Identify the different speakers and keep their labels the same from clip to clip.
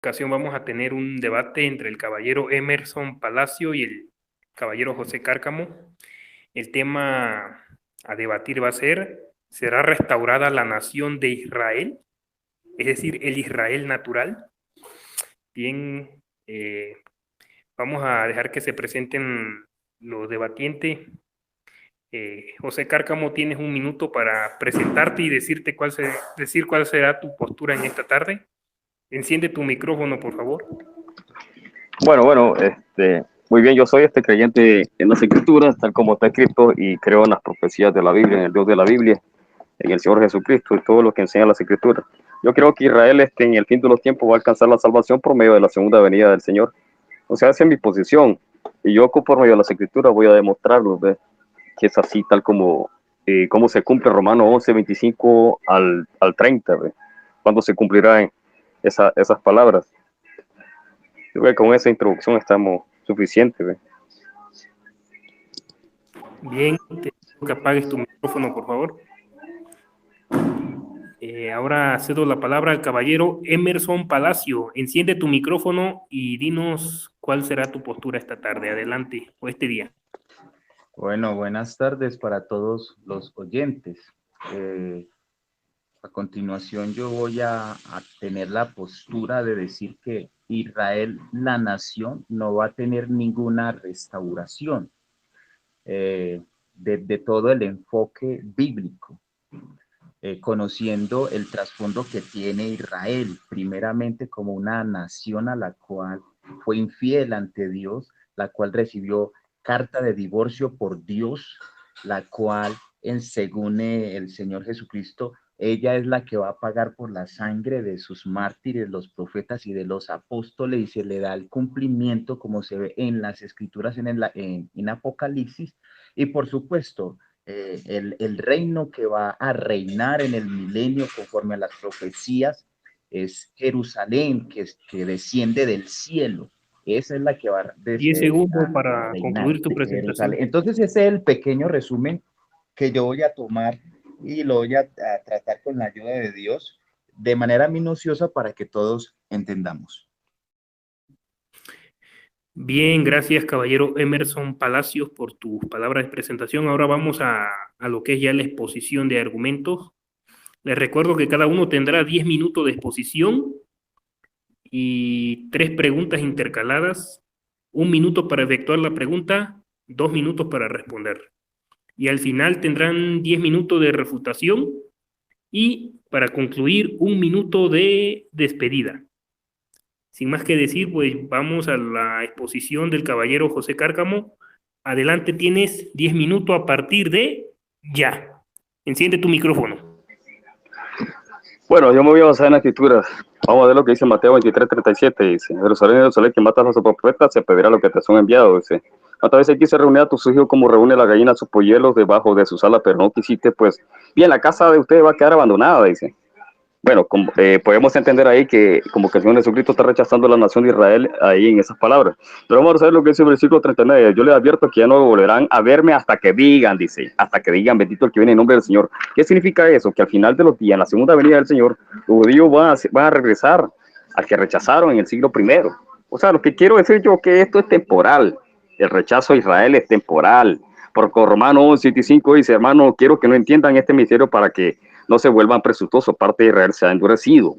Speaker 1: ocasión vamos a tener un debate entre el caballero Emerson Palacio y el caballero José Cárcamo. El tema a debatir va a ser: ¿será restaurada la nación de Israel? Es decir, el Israel natural. Bien, vamos a dejar que se presenten los debatientes. José Cárcamo, tienes un minuto para presentarte y decir cuál será tu postura en esta tarde. Enciende tu micrófono, por favor.
Speaker 2: Bueno, muy bien, yo soy creyente en las Escrituras, tal como está escrito, y creo en las profecías de la Biblia, en el Dios de la Biblia, en el Señor Jesucristo y todo lo que enseña las Escrituras. Yo creo que Israel en el fin de los tiempos va a alcanzar la salvación por medio de la segunda venida del Señor. O sea, esa es mi posición, y yo por medio de las Escrituras voy a demostrarlo, ¿ves? Que es así, tal como se cumple Romanos 11, 25 al 30, ¿ves? Cuando se cumplirán esas palabras. Yo creo que con esa introducción estamos suficientes, ¿ves?
Speaker 1: Bien, te pido que apagues tu micrófono, por favor. Ahora cedo la palabra al caballero Emerson Palacio. Enciende tu micrófono y dinos cuál será tu postura esta tarde. Adelante, o este día.
Speaker 3: Bueno, buenas tardes para todos los oyentes. A continuación yo voy a tener la postura de decir que Israel, la nación, no va a tener ninguna restauración de todo el enfoque bíblico. Conociendo el trasfondo que tiene Israel, primeramente como una nación a la cual fue infiel ante Dios, la cual recibió carta de divorcio por Dios, la cual, según el Señor Jesucristo, ella es la que va a pagar por la sangre de sus mártires, los profetas y de los apóstoles, y se le da el cumplimiento como se ve en las escrituras en Apocalipsis. Y por supuesto, el reino que va a reinar en el milenio conforme a las profecías es Jerusalén, que desciende del cielo. Esa es la que va
Speaker 1: 10 segundos para
Speaker 3: reinar,
Speaker 1: concluir tu presentación.
Speaker 3: Entonces ese es el pequeño resumen que yo voy a tomar y lo voy a tratar con la ayuda de Dios de manera minuciosa para que todos entendamos.
Speaker 1: Bien, gracias caballero Emerson Palacios por tus palabras de presentación. Ahora vamos a lo que es ya la exposición de argumentos. Les recuerdo que cada uno tendrá 10 minutos de exposición y 3 preguntas intercaladas. 1 minuto para efectuar la pregunta, 2 minutos para responder. Y al final tendrán 10 minutos de refutación y para concluir 1 minuto de despedida. Sin más que decir, pues vamos a la exposición del caballero José Cárcamo. Adelante, tienes 10 minutos a partir de ya. Enciende tu micrófono.
Speaker 2: Bueno, yo me voy a basar en las Escrituras. Vamos a ver lo que dice Mateo 23:37. Dice: Jerusalén, Jerusalén, que matas a los profetas, se pedirá lo que te son enviados. Dice: ¿cuántas veces quise reunir a tus hijos como reúne la gallina a sus polluelos debajo de sus alas, pero no quisiste? Pues bien, la casa de ustedes va a quedar abandonada. Dice: bueno, podemos entender ahí que como que el Señor Jesucristo está rechazando a la nación de Israel ahí en esas palabras. Pero vamos a ver lo que dice el versículo 39. Yo les advierto que ya no volverán a verme hasta que digan, dice, hasta que digan, bendito el que viene en nombre del Señor. ¿Qué significa eso? Que al final de los días, en la segunda venida del Señor, los judíos van a regresar al que rechazaron en el siglo primero. O sea, lo que quiero decir yo que esto es temporal. El rechazo a Israel es temporal. Porque Romanos 11:25 dice: hermano, quiero que no entiendan este misterio para que no se vuelvan presuntuosos. Parte de Israel se ha endurecido.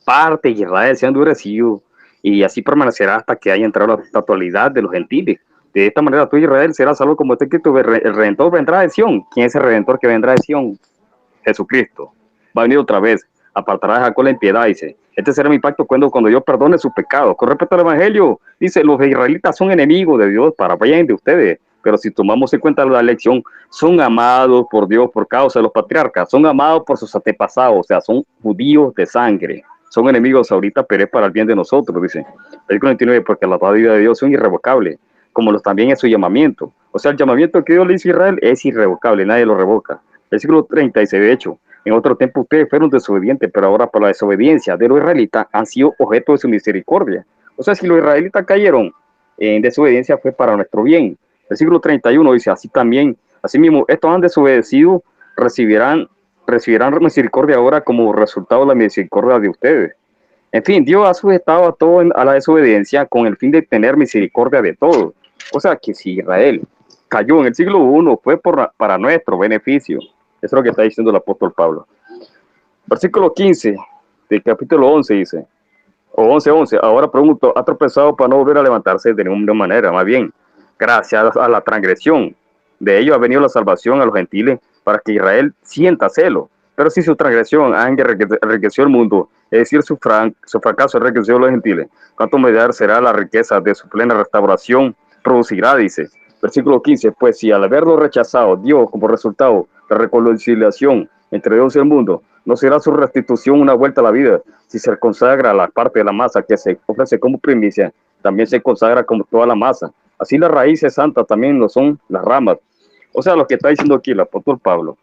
Speaker 2: Parte de Israel se ha endurecido. Y así permanecerá hasta que haya entrado la totalidad de los gentiles. De esta manera tú, Israel, serás salvo, como está escrito: el Redentor vendrá de Sión. ¿Quién es el Redentor que vendrá de Sión? Jesucristo. Va a venir otra vez. Apartará de Jacob la impiedad, dice. Este será mi pacto cuando yo perdone sus pecados. Con respecto al Evangelio, dice: los israelitas son enemigos de Dios para bien de ustedes. Pero si tomamos en cuenta la elección, son amados por Dios por causa de los patriarcas, son amados por sus antepasados, o sea, son judíos de sangre, son enemigos ahorita, pero es para el bien de nosotros, dice. Versículo 29, porque las palabras de Dios son irrevocables, como también es su llamamiento. O sea, el llamamiento que Dios le hizo a Israel es irrevocable, nadie lo revoca. Versículo 30 dice: de hecho, en otro tiempo ustedes fueron desobedientes, pero ahora por la desobediencia de los israelitas han sido objeto de su misericordia. O sea, si los israelitas cayeron en desobediencia, fue para nuestro bien. Versículo 31 dice: así también, asimismo, estos han desobedecido, recibirán misericordia ahora como resultado de la misericordia de ustedes. En fin, Dios ha sujetado a todo a la desobediencia con el fin de tener misericordia de todos. O sea que si Israel cayó en el siglo I, fue para nuestro beneficio. Eso es lo que está diciendo el apóstol Pablo. Versículo 15 del capítulo 11 dice, o 11:11, ahora pregunto, ¿ha tropezado para no volver a levantarse de ninguna manera? Más bien, gracias a la transgresión de ellos ha venido la salvación a los gentiles para que Israel sienta celo. Pero si su transgresión ha enriquecido el mundo, es decir, su fracaso enriqueció a los gentiles, ¿cuánto mayor será la riqueza de su plena restauración? Producirá, dice. Versículo 15, pues si al haberlo rechazado Dios como resultado de reconciliación entre Dios y el mundo, ¿no será su restitución una vuelta a la vida? Si se consagra la parte de la masa que se ofrece como primicia, también se consagra como toda la masa. Así las raíces santas también lo son las ramas. O sea, lo que está diciendo aquí el apóstol Pablo,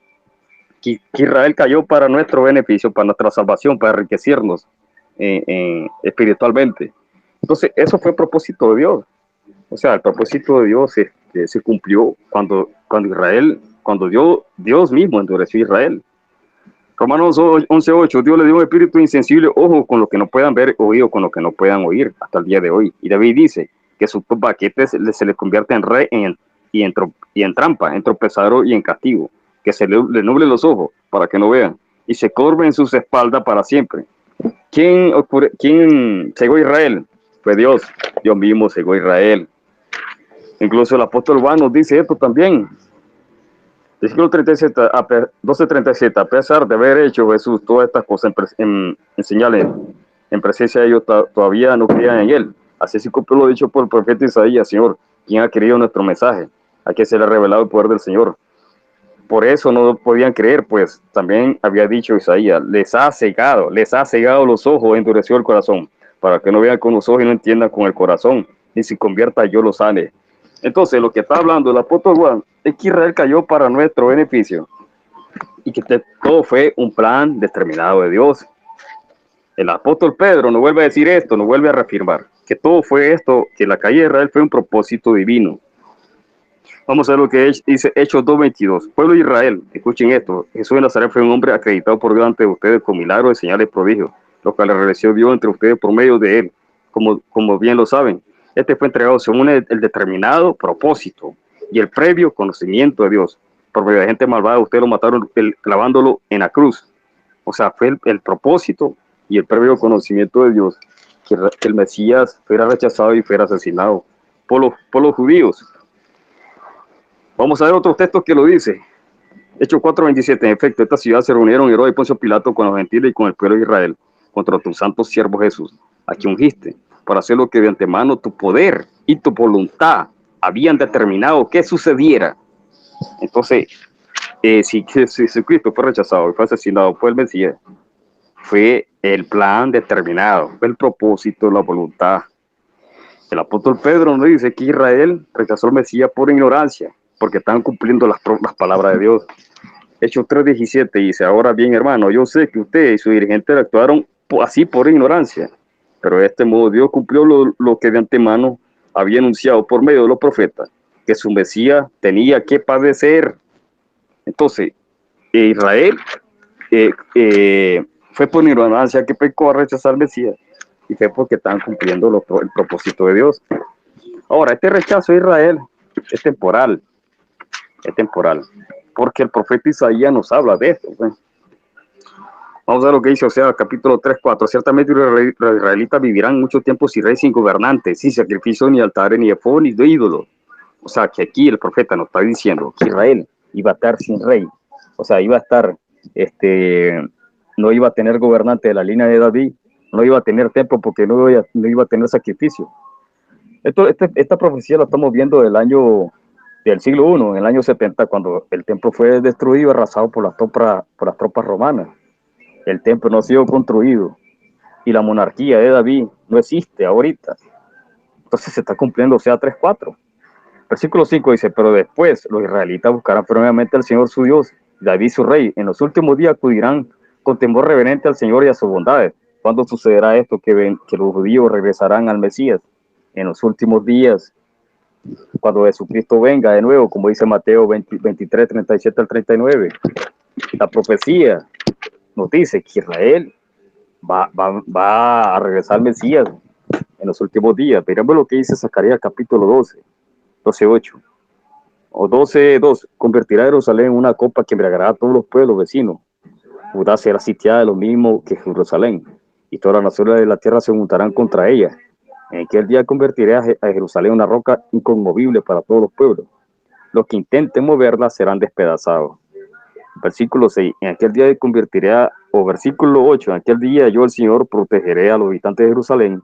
Speaker 2: que Israel cayó para nuestro beneficio, para nuestra salvación, para enriquecernos espiritualmente. Entonces, eso fue el propósito de Dios. O sea, el propósito de Dios se cumplió cuando Dios mismo endureció a Israel. Romanos 11:8, Dios le dio un espíritu insensible, ojo con lo que no puedan ver, oído con lo que no puedan oír, hasta el día de hoy. Y David dice que sus paquetes se le convierte en rey y en trampa, en tropezadero y en castigo, que se le nuble los ojos para que no vean, y se corve en sus espaldas para siempre. ¿Quién cegó a Israel? Fue Dios mismo cegó a Israel. Incluso el apóstol Juan nos dice esto también. Versículo 12:37, a pesar de haber hecho Jesús todas estas cosas en señales, en presencia de ellos, todavía no creían en él. Así se cumplió lo dicho por el profeta Isaías, Señor, ¿quién ha querido nuestro mensaje? A quien se le ha revelado el poder del Señor. Por eso no podían creer, pues también había dicho Isaías, les ha cegado los ojos, endureció el corazón, para que no vean con los ojos y no entiendan con el corazón, ni se convierta yo los sane. Entonces, lo que está hablando el apóstol Juan es que Israel cayó para nuestro beneficio y que todo fue un plan determinado de Dios. El apóstol Pedro nos vuelve a decir esto, nos vuelve a reafirmar que todo fue esto, que la caída de Israel fue un propósito divino. Vamos a ver lo que dice Hechos 2:22. Pueblo de Israel, escuchen esto. Jesús de Nazaret fue un hombre acreditado por delante de ustedes con milagros, de señales y prodigios, lo cual realizó Dios entre ustedes por medio de él, como bien lo saben. Este fue entregado según el determinado propósito y el previo conocimiento de Dios. Por medio de gente malvada, ustedes lo mataron clavándolo en la cruz. O sea, fue el propósito y el previo conocimiento de Dios que el Mesías fuera rechazado y fuera asesinado por los judíos. Vamos a ver otros textos que lo dice. Hechos 4:27. En efecto, esta ciudad se reunieron Herodes y Poncio Pilato con los gentiles y con el pueblo de Israel contra tu santo siervo Jesús, a quien ungiste, para hacer lo que de antemano tu poder y tu voluntad habían determinado que sucediera. Entonces, si Cristo fue rechazado y fue asesinado por el Mesías, fue el plan determinado, fue el propósito, la voluntad. El apóstol Pedro nos dice que Israel rechazó al Mesías por ignorancia, porque estaban cumpliendo las palabras de Dios. Hechos 3:17 dice, ahora bien, hermano, yo sé que ustedes y sus dirigentes actuaron así por ignorancia, pero de este modo Dios cumplió lo que de antemano había anunciado por medio de los profetas, que su Mesías tenía que padecer. Entonces, Israel fue por ignorancia que pecó a rechazar al Mesías, y fue porque estaban cumpliendo el propósito de Dios. Ahora, este rechazo de Israel es temporal, porque el profeta Isaías nos habla de esto. Vamos a ver lo que dice Oseas, capítulo 3:4. Ciertamente los israelitas vivirán mucho tiempo sin rey, sin gobernante, sin sacrificio, ni altares, ni efod, ni de ídolos. O sea, que aquí el profeta nos está diciendo que Israel iba a estar sin rey. O sea, iba a estar, no iba a tener gobernante de la línea de David, no iba a tener templo porque no iba a tener sacrificio. Esta profecía la estamos viendo del siglo I, en el año 70, cuando el templo fue destruido y arrasado por las tropas romanas. El templo no ha sido construido y la monarquía de David no existe ahorita. Entonces se está cumpliendo Oseas 3:4. Versículo 5 dice, pero después los israelitas buscarán firmemente al Señor su Dios, David su rey. En los últimos días acudirán con temor reverente al Señor y a sus bondades. ¿Cuándo sucederá esto? Que los judíos regresarán al Mesías. En los últimos días, cuando Jesucristo venga de nuevo, como dice Mateo 23:37 al 39. La profecía nos dice que Israel va a regresar el Mesías en los últimos días. Miremos lo que dice Zacarías capítulo 12:8 o 12:2. Convertirá a Jerusalén en una copa que embriagará a todos los pueblos vecinos. Judá será sitiada de lo mismo que Jerusalén, y todas las naciones de la tierra se juntarán contra ella. En aquel día convertiré a Jerusalén en una roca inconmovible para todos los pueblos. Los que intenten moverla serán despedazados. Versículo 6, en aquel día convertiré o versículo 8, en aquel día yo el Señor protegeré a los habitantes de Jerusalén,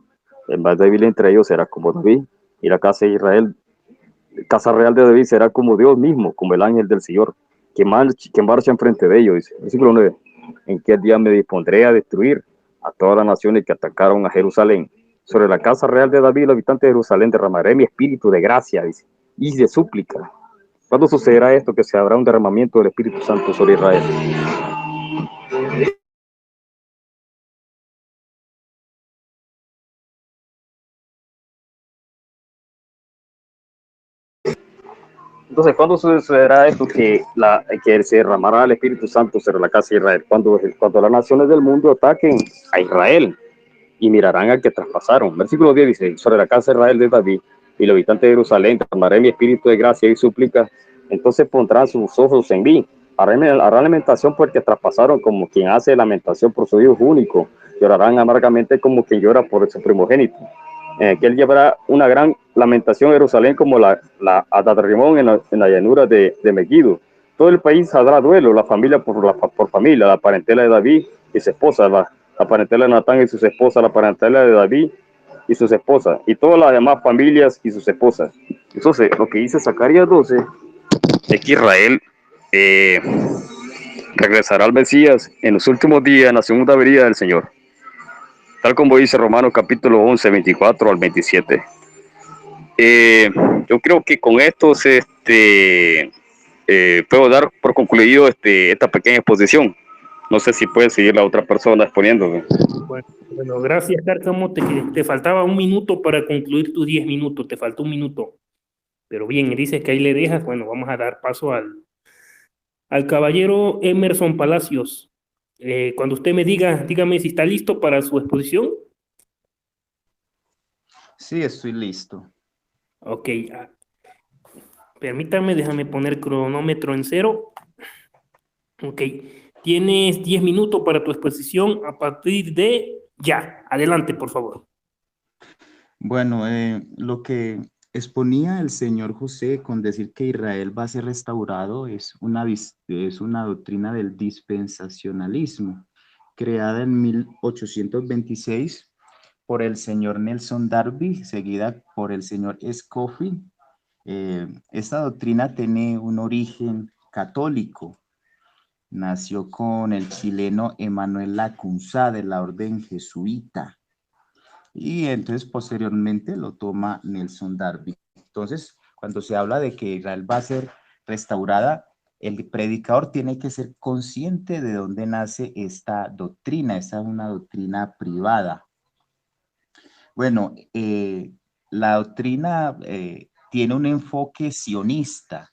Speaker 2: el más débil entre ellos será como David, y la casa de Israel, casa real de David será como Dios mismo, como el ángel del Señor, que marcha enfrente de ellos. Dice. Versículo 9, en aquel día me dispondré a destruir a todas las naciones que atacaron a Jerusalén. Sobre la casa real de David, los habitantes de Jerusalén, derramaré mi espíritu de gracia, dice, y de súplica. ¿Cuándo sucederá esto? Que se habrá un derramamiento del Espíritu Santo sobre Israel. Entonces, ¿cuándo sucederá esto que se derramará el Espíritu Santo sobre la casa de Israel? Cuando las naciones del mundo ataquen a Israel y mirarán al que traspasaron. Versículo 10 dice, sobre la casa de Israel de David y los habitantes de Jerusalén derramaré mi espíritu de gracia y súplica. Entonces pondrán sus ojos en mí. Harán lamentación porque traspasaron como quien hace lamentación por su hijo único. Llorarán amargamente como quien llora por su primogénito. Que él llevará una gran lamentación a Jerusalén como la Adad-Rimón en la llanura de Megiddo. Todo el país habrá duelo, la familia por familia, la parentela de David y su esposa, la parentela de Natán y sus esposas, la parentela de David y sus esposas, y todas las demás familias y sus esposas. Entonces, lo que dice Zacarías 12 es que Israel eh, regresará al Mesías en los últimos días, en la segunda venida del Señor, tal como dice Romanos capítulo 11, 24 al 27. Yo creo que con esto puedo dar por concluido esta pequeña exposición. No sé si puede seguir la otra persona exponiéndome.
Speaker 1: Bueno, gracias, Cárcamo. Te faltaba un minuto para concluir tus 10 minutos. Te faltó un minuto. Pero bien, dices que ahí le dejas. Bueno, vamos a dar paso al caballero Emerson Palacios. Cuando usted me diga, dígame si está listo para su exposición.
Speaker 3: Sí, estoy listo.
Speaker 1: Ok. Permítame, déjame poner cronómetro en 0. Ok. Tienes 10 minutos para tu exposición a partir de ya. Adelante, por favor.
Speaker 3: Bueno, lo que exponía el señor José con decir que Israel va a ser restaurado es una doctrina del dispensacionalismo, creada en 1826 por el señor Nelson Darby, seguida por el señor Scofield. Esta doctrina tiene un origen católico. Nació con el chileno Emanuel Lacunza de la orden jesuita. Y entonces posteriormente lo toma Nelson Darby. Entonces, cuando se habla de que Israel va a ser restaurada, el predicador tiene que ser consciente de dónde nace esta doctrina. Esta es una doctrina privada. Bueno, la doctrina tiene un enfoque sionista.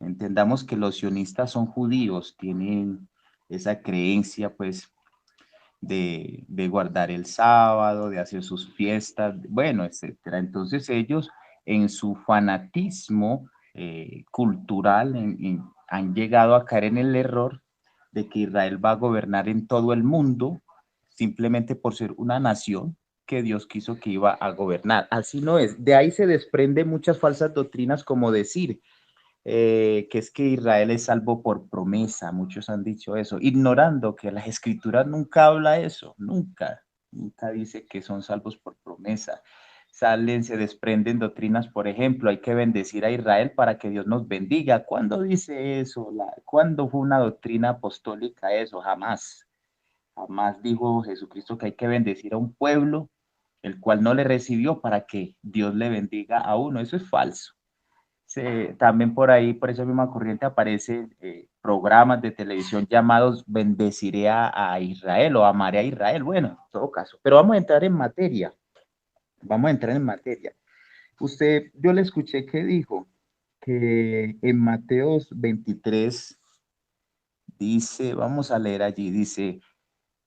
Speaker 3: Entendamos que los sionistas son judíos, tienen esa creencia, pues, de guardar el sábado, de hacer sus fiestas, bueno, etcétera. Entonces ellos en su fanatismo cultural han llegado a caer en el error de que Israel va a gobernar en todo el mundo simplemente por ser una nación que Dios quiso que iba a gobernar. Así no es. De ahí se desprenden muchas falsas doctrinas como decir, que es que Israel es salvo por promesa, muchos han dicho eso, ignorando que las escrituras nunca habla eso, nunca dice que son salvos por promesa. Se desprenden doctrinas, por ejemplo, hay que bendecir a Israel para que Dios nos bendiga. ¿Cuándo dice eso? ¿Cuándo fue una doctrina apostólica eso? Jamás dijo Jesucristo que hay que bendecir a un pueblo el cual no le recibió para que Dios le bendiga a uno. Eso es falso. También por ahí, por esa misma corriente, aparecen programas de televisión llamados Bendeciré a Israel o Amaré a Israel. Bueno, en todo caso, pero vamos a entrar en materia. Vamos a entrar en materia. Yo le escuché que dijo que en Mateos 23 dice, vamos a leer allí, dice,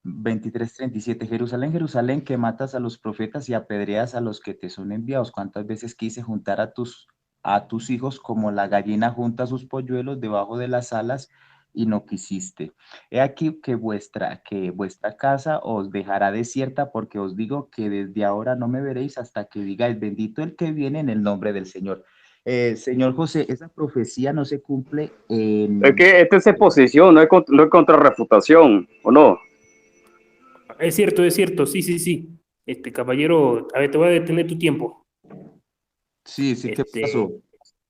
Speaker 3: 23:37. Jerusalén, Jerusalén, que matas a los profetas y apedreas a los que te son enviados. ¿Cuántas veces quise juntar a tus hijos como la gallina junta sus polluelos debajo de las alas y no quisiste? He aquí que vuestra casa os dejará desierta, porque os digo que desde ahora no me veréis hasta que digáis, bendito el que viene en el nombre del Señor. Señor José, esa profecía no se cumple
Speaker 2: Es
Speaker 3: en...
Speaker 2: que esta es exposición, no es contrarrefutación, ¿o no?
Speaker 1: Es cierto, sí, sí, sí. Caballero, a ver, te voy a detener tu tiempo.
Speaker 3: Sí, sí, ¿qué
Speaker 1: Este,
Speaker 3: pasó?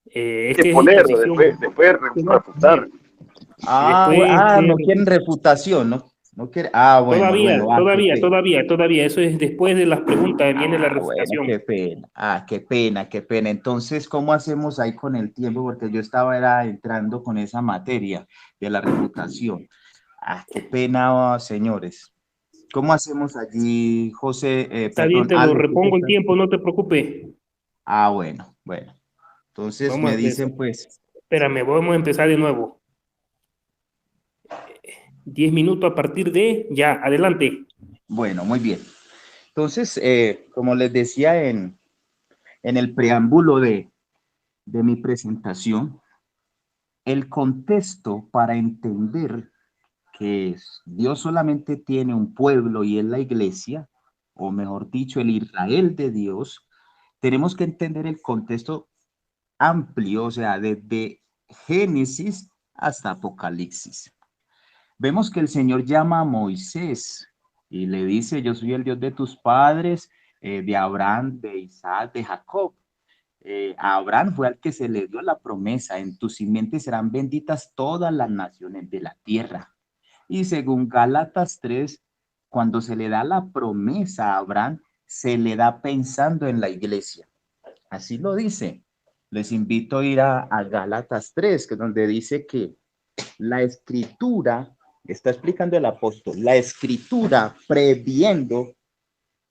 Speaker 1: es
Speaker 2: Que
Speaker 1: que es
Speaker 2: poner,
Speaker 1: exposición.
Speaker 2: después refutar.
Speaker 1: Después,
Speaker 3: No quieren refutación, ¿no? No quiere.
Speaker 1: todavía,
Speaker 3: Bueno, qué
Speaker 1: todavía,
Speaker 3: pena.
Speaker 1: todavía, todavía. Eso es después de las preguntas, viene la
Speaker 3: Bueno,
Speaker 1: refutación.
Speaker 3: qué pena. Qué pena, qué pena. Entonces, ¿cómo hacemos ahí con el tiempo? Porque yo estaba entrando con esa materia de la refutación. Qué pena, señores. ¿Cómo hacemos allí, José?
Speaker 1: Está bien, te lo
Speaker 3: Ale, ¿tú qué
Speaker 1: repongo el
Speaker 3: estás?
Speaker 1: tiempo, no te preocupes.
Speaker 3: Bueno, bueno. Entonces
Speaker 1: Vamos a
Speaker 3: me
Speaker 1: empezar.
Speaker 3: dicen, pues,
Speaker 1: Espérame, vamos a empezar de nuevo. 10 minutos a partir de ya, adelante.
Speaker 3: bueno, muy bien. Entonces, como les decía en el preámbulo de mi presentación, el contexto para entender que Dios solamente tiene un pueblo y es la iglesia, o mejor dicho, el Israel de Dios, tenemos que entender el contexto amplio, o sea, desde Génesis hasta Apocalipsis. Vemos que el Señor llama a Moisés y le dice, yo soy el Dios de tus padres, de Abraham, de Isaac, de Jacob. A Abraham fue al que se le dio la promesa, en tu simiente serán benditas todas las naciones de la tierra. Y según Gálatas 3, cuando se le da la promesa a Abraham, se le da pensando en la iglesia. Así lo dice. Les invito a ir a Gálatas 3, que es donde dice que la escritura, está explicando el apóstol, la escritura previendo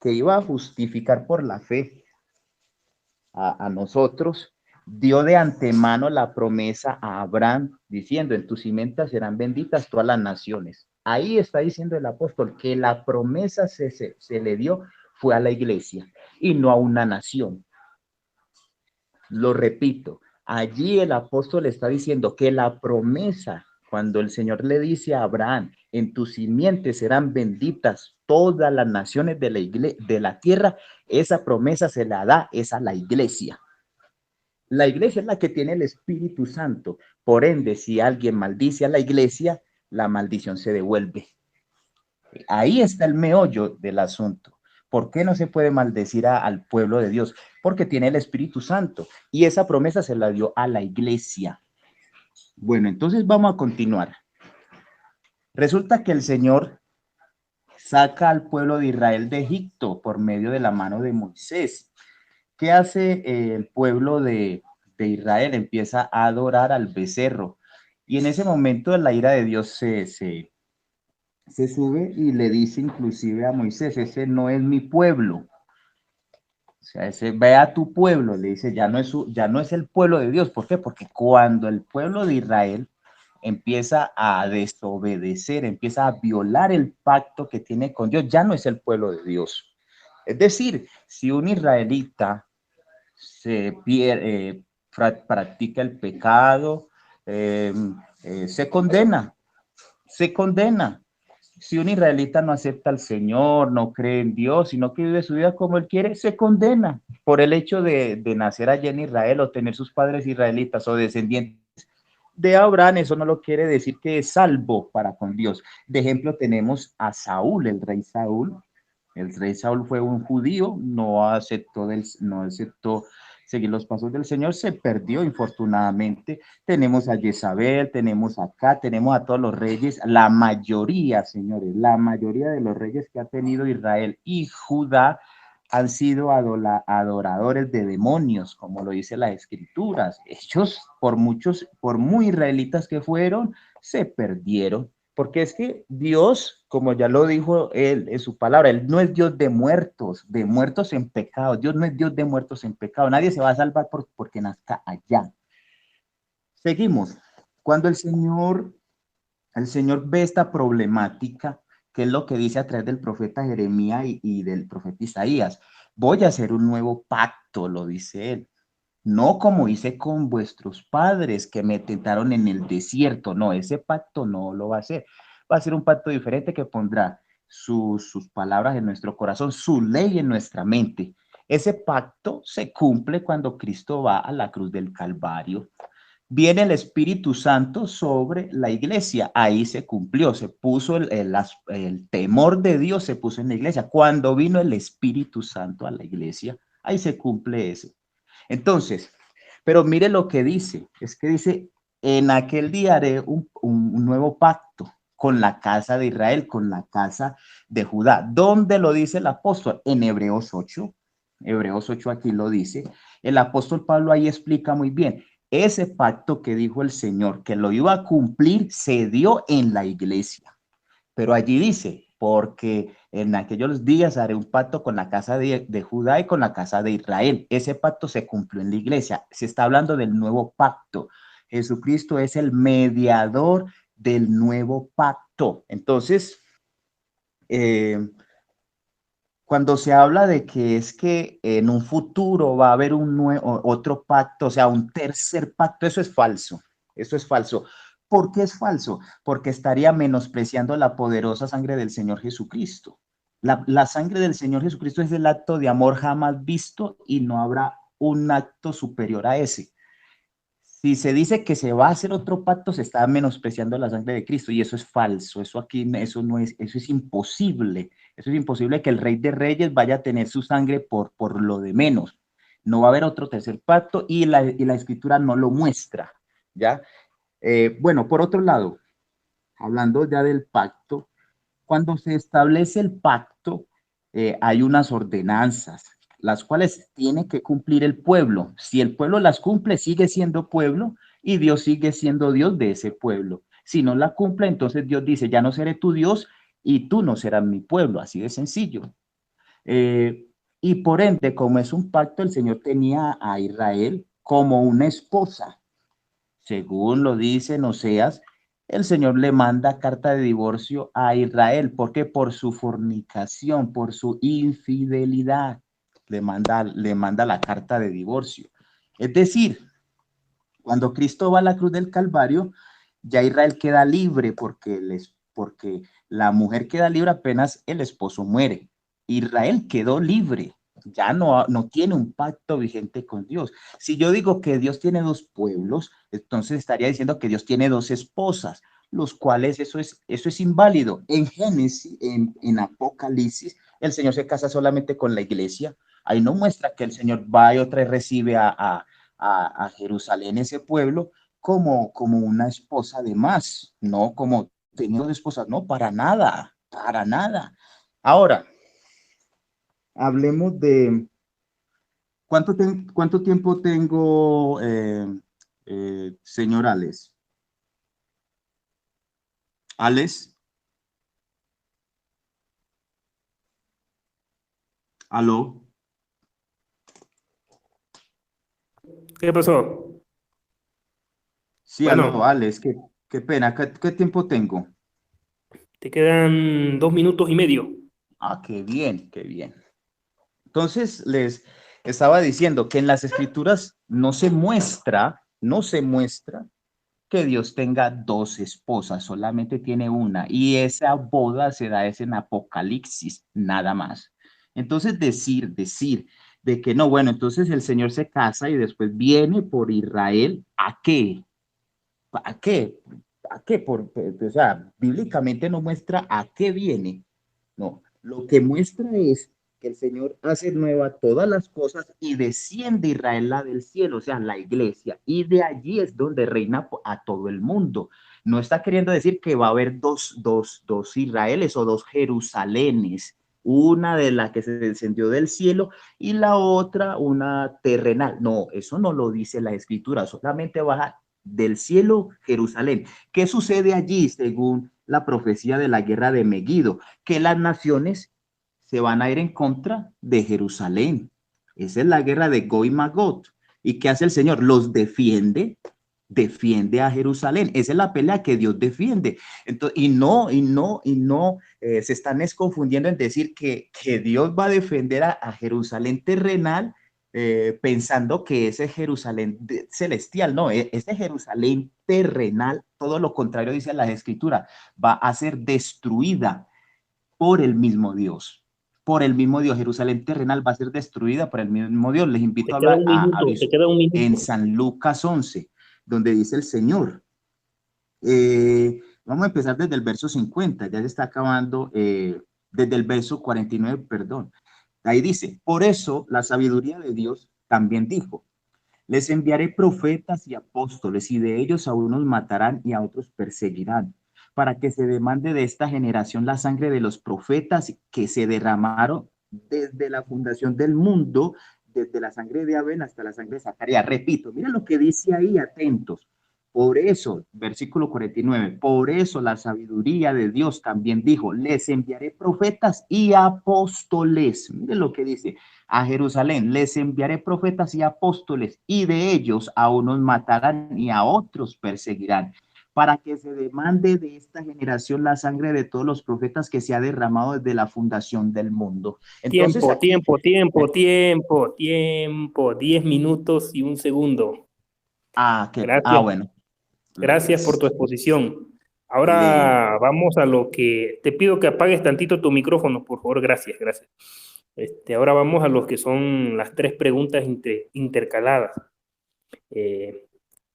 Speaker 3: que iba a justificar por la fe a nosotros, dio de antemano la promesa a Abraham, diciendo, en tu simiente serán benditas todas las naciones. Ahí está diciendo el apóstol que la promesa se le dio fue a la iglesia y no a una nación. Lo repito, allí el apóstol está diciendo que la promesa, cuando el Señor le dice a Abraham, en tu simiente serán benditas todas las naciones de la tierra, esa promesa se la da es a la iglesia. La iglesia es la que tiene el Espíritu Santo. Por ende, si alguien maldice a la iglesia, la maldición se devuelve. Ahí está el meollo del asunto. ¿Por qué no se puede maldecir al pueblo de Dios? Porque tiene el Espíritu Santo y esa promesa se la dio a la iglesia. Bueno, entonces vamos a continuar. Resulta que el Señor saca al pueblo de Israel de Egipto por medio de la mano de Moisés. ¿Qué hace el pueblo de Israel? Empieza a adorar al becerro. Y en ese momento la ira de Dios se sube y le dice inclusive a Moisés, ese no es mi pueblo. O sea, ese, ve a tu pueblo, le dice, ya no es el pueblo de Dios. ¿Por qué? Porque cuando el pueblo de Israel empieza a desobedecer, empieza a violar el pacto que tiene con Dios, ya no es el pueblo de Dios. Es decir, si un israelita practica el pecado, se condena, se condena. Si un israelita no acepta al Señor, no cree en Dios, sino que vive su vida como él quiere, se condena por el hecho de nacer allí en Israel o tener sus padres israelitas o descendientes de Abraham. Eso no lo quiere decir que es salvo para con Dios. De ejemplo, tenemos a Saúl, el rey Saúl. El rey Saúl fue un judío, no aceptó seguir los pasos del Señor, se perdió infortunadamente. Tenemos a Jezabel, tenemos acá, tenemos a todos los reyes, la mayoría, señores, la mayoría de los reyes que ha tenido Israel y Judá han sido adoradores de demonios, como lo dice las escrituras. Ellos, por muy israelitas que fueron, se perdieron. Porque es que Dios, como ya lo dijo él en su palabra, él no es Dios de muertos en pecado. Dios no es Dios de muertos en pecado. Nadie se va a salvar porque nazca allá. Seguimos. Cuando el Señor ve esta problemática, ¿Qué es lo que dice a través del profeta Jeremías y del profeta Isaías? Voy a hacer un nuevo pacto, lo dice él. No como hice con vuestros padres que me tentaron en el desierto. No, ese pacto no lo va a hacer. Va a ser un pacto diferente que pondrá sus palabras en nuestro corazón, su ley en nuestra mente. Ese pacto se cumple cuando Cristo va a la cruz del Calvario. Viene el Espíritu Santo sobre la iglesia. Ahí se cumplió, se puso el temor de Dios, se puso en la iglesia. Cuando vino el Espíritu Santo a la iglesia, ahí se cumple eso. Entonces, pero mire lo que dice, es que dice, en aquel día haré un nuevo pacto con la casa de Israel, con la casa de Judá. ¿Dónde lo dice el apóstol? En Hebreos 8. Hebreos 8 aquí lo dice. El apóstol Pablo ahí explica muy bien. Ese pacto que dijo el Señor, que lo iba a cumplir, se dio en la iglesia. Pero allí dice, porque en aquellos días haré un pacto con la casa de Judá y con la casa de Israel. Ese pacto se cumplió en la iglesia. Se está hablando del nuevo pacto. Jesucristo es el mediador del nuevo pacto. Entonces, cuando se habla de que es que en un futuro va a haber otro pacto, o sea, un tercer pacto, eso es falso. Eso es falso. ¿Por qué es falso? Porque estaría menospreciando la poderosa sangre del Señor Jesucristo. La sangre del Señor Jesucristo es el acto de amor jamás visto y no habrá un acto superior a ese. Si se dice que se va a hacer otro pacto, se está menospreciando la sangre de Cristo y eso es falso. Eso aquí, eso no es, eso es imposible. Eso es imposible que el Rey de Reyes vaya a tener su sangre por lo de menos. No va a haber otro tercer pacto y la Escritura no lo muestra, ¿ya? Bueno, por otro lado, hablando ya del pacto, cuando se establece el pacto, hay unas ordenanzas, las cuales tiene que cumplir el pueblo. Si el pueblo las cumple, sigue siendo pueblo y Dios sigue siendo Dios de ese pueblo. Si no la cumple, entonces Dios dice, ya no seré tu Dios y tú no serás mi pueblo, así de sencillo. Eh, y por ende, como es un pacto, el Señor tenía a Israel como una esposa. Según lo dice Oseas, el Señor le manda carta de divorcio a Israel. ¿Por qué? Por su fornicación, por su infidelidad. Le manda la carta de divorcio. Es decir, cuando Cristo va a la cruz del Calvario, ya Israel queda libre porque la mujer queda libre apenas el esposo muere. Israel quedó libre, ya no tiene un pacto vigente con Dios. Si yo digo que Dios tiene dos pueblos, entonces estaría diciendo que Dios tiene dos esposas, los cuales eso es inválido. En Génesis, en Apocalipsis, el Señor se casa solamente con la iglesia. Ahí no muestra que el Señor va y otra vez recibe a Jerusalén, ese pueblo, como una esposa de más, no como teniendo esposas, no, para nada, para nada. Ahora, hablemos de cuánto tiempo tengo, señor Alex. Alex, aló.
Speaker 1: ¿Qué pasó?
Speaker 3: Sí, aló,
Speaker 1: Bueno,
Speaker 3: Alex, qué pena, ¿qué tiempo tengo?
Speaker 1: te quedan 2 minutos y medio.
Speaker 3: Ah, qué bien, qué bien. Entonces, les estaba diciendo que en las escrituras no se muestra que Dios tenga dos esposas, solamente tiene una, y esa boda se da es en Apocalipsis, nada más. Entonces, decir de que no, bueno, entonces el Señor se casa y después viene por Israel, ¿a qué? ¿A qué? ¿A qué? O sea, bíblicamente no muestra a qué viene. No, lo que muestra es que el Señor hace nueva todas las cosas y desciende Israel la del cielo, o sea, la iglesia, y de allí es donde reina a todo el mundo. No está queriendo decir que va a haber dos Israeles o dos Jerusalenes, una de la que se descendió del cielo y la otra una terrenal. No, eso no lo dice la escritura, solamente baja del cielo Jerusalén. ¿Qué sucede allí según la profecía de la guerra de Megiddo? Que las naciones se van a ir en contra de Jerusalén. Esa es la guerra de Gog y Magog. ¿Y qué hace el Señor? Los defiende defiende a Jerusalén. Esa es la pelea que Dios defiende. Entonces, y no se están confundiendo en decir que Dios va a defender a Jerusalén terrenal, pensando que ese Jerusalén celestial, no, ese Jerusalén terrenal, todo lo contrario dice la Escritura, va a ser destruida por el mismo Dios. Por el mismo Dios, Jerusalén terrenal va a ser destruida por el mismo Dios. Les invito a hablar
Speaker 1: te queda un minuto.
Speaker 3: en San Lucas 11, donde dice el Señor. Vamos a empezar desde el verso 50, ya se está acabando, desde el verso 49, perdón. Ahí dice, por eso la sabiduría de Dios también dijo, les enviaré profetas y apóstoles, y de ellos a unos matarán y a otros perseguirán, para que se demande de esta generación la sangre de los profetas que se derramaron desde la fundación del mundo, desde la sangre de Abel hasta la sangre de Zacarías. Repito, mira lo que dice ahí, atentos. Por eso, versículo 49, por eso la sabiduría de Dios también dijo, les enviaré profetas y apóstoles. Miren lo que dice, a Jerusalén les enviaré profetas y apóstoles, y de ellos a unos matarán y a otros perseguirán, para que se demande de esta generación la sangre de todos los profetas que se ha derramado desde la fundación del mundo. Entonces,
Speaker 1: Tiempo. 10 minutos y un segundo. Gracias.
Speaker 3: Bueno.
Speaker 1: Gracias por tu exposición. Ahora vamos a lo que... Te pido que apagues tantito tu micrófono, por favor. Gracias. Ahora vamos a lo que son las 3 preguntas intercaladas.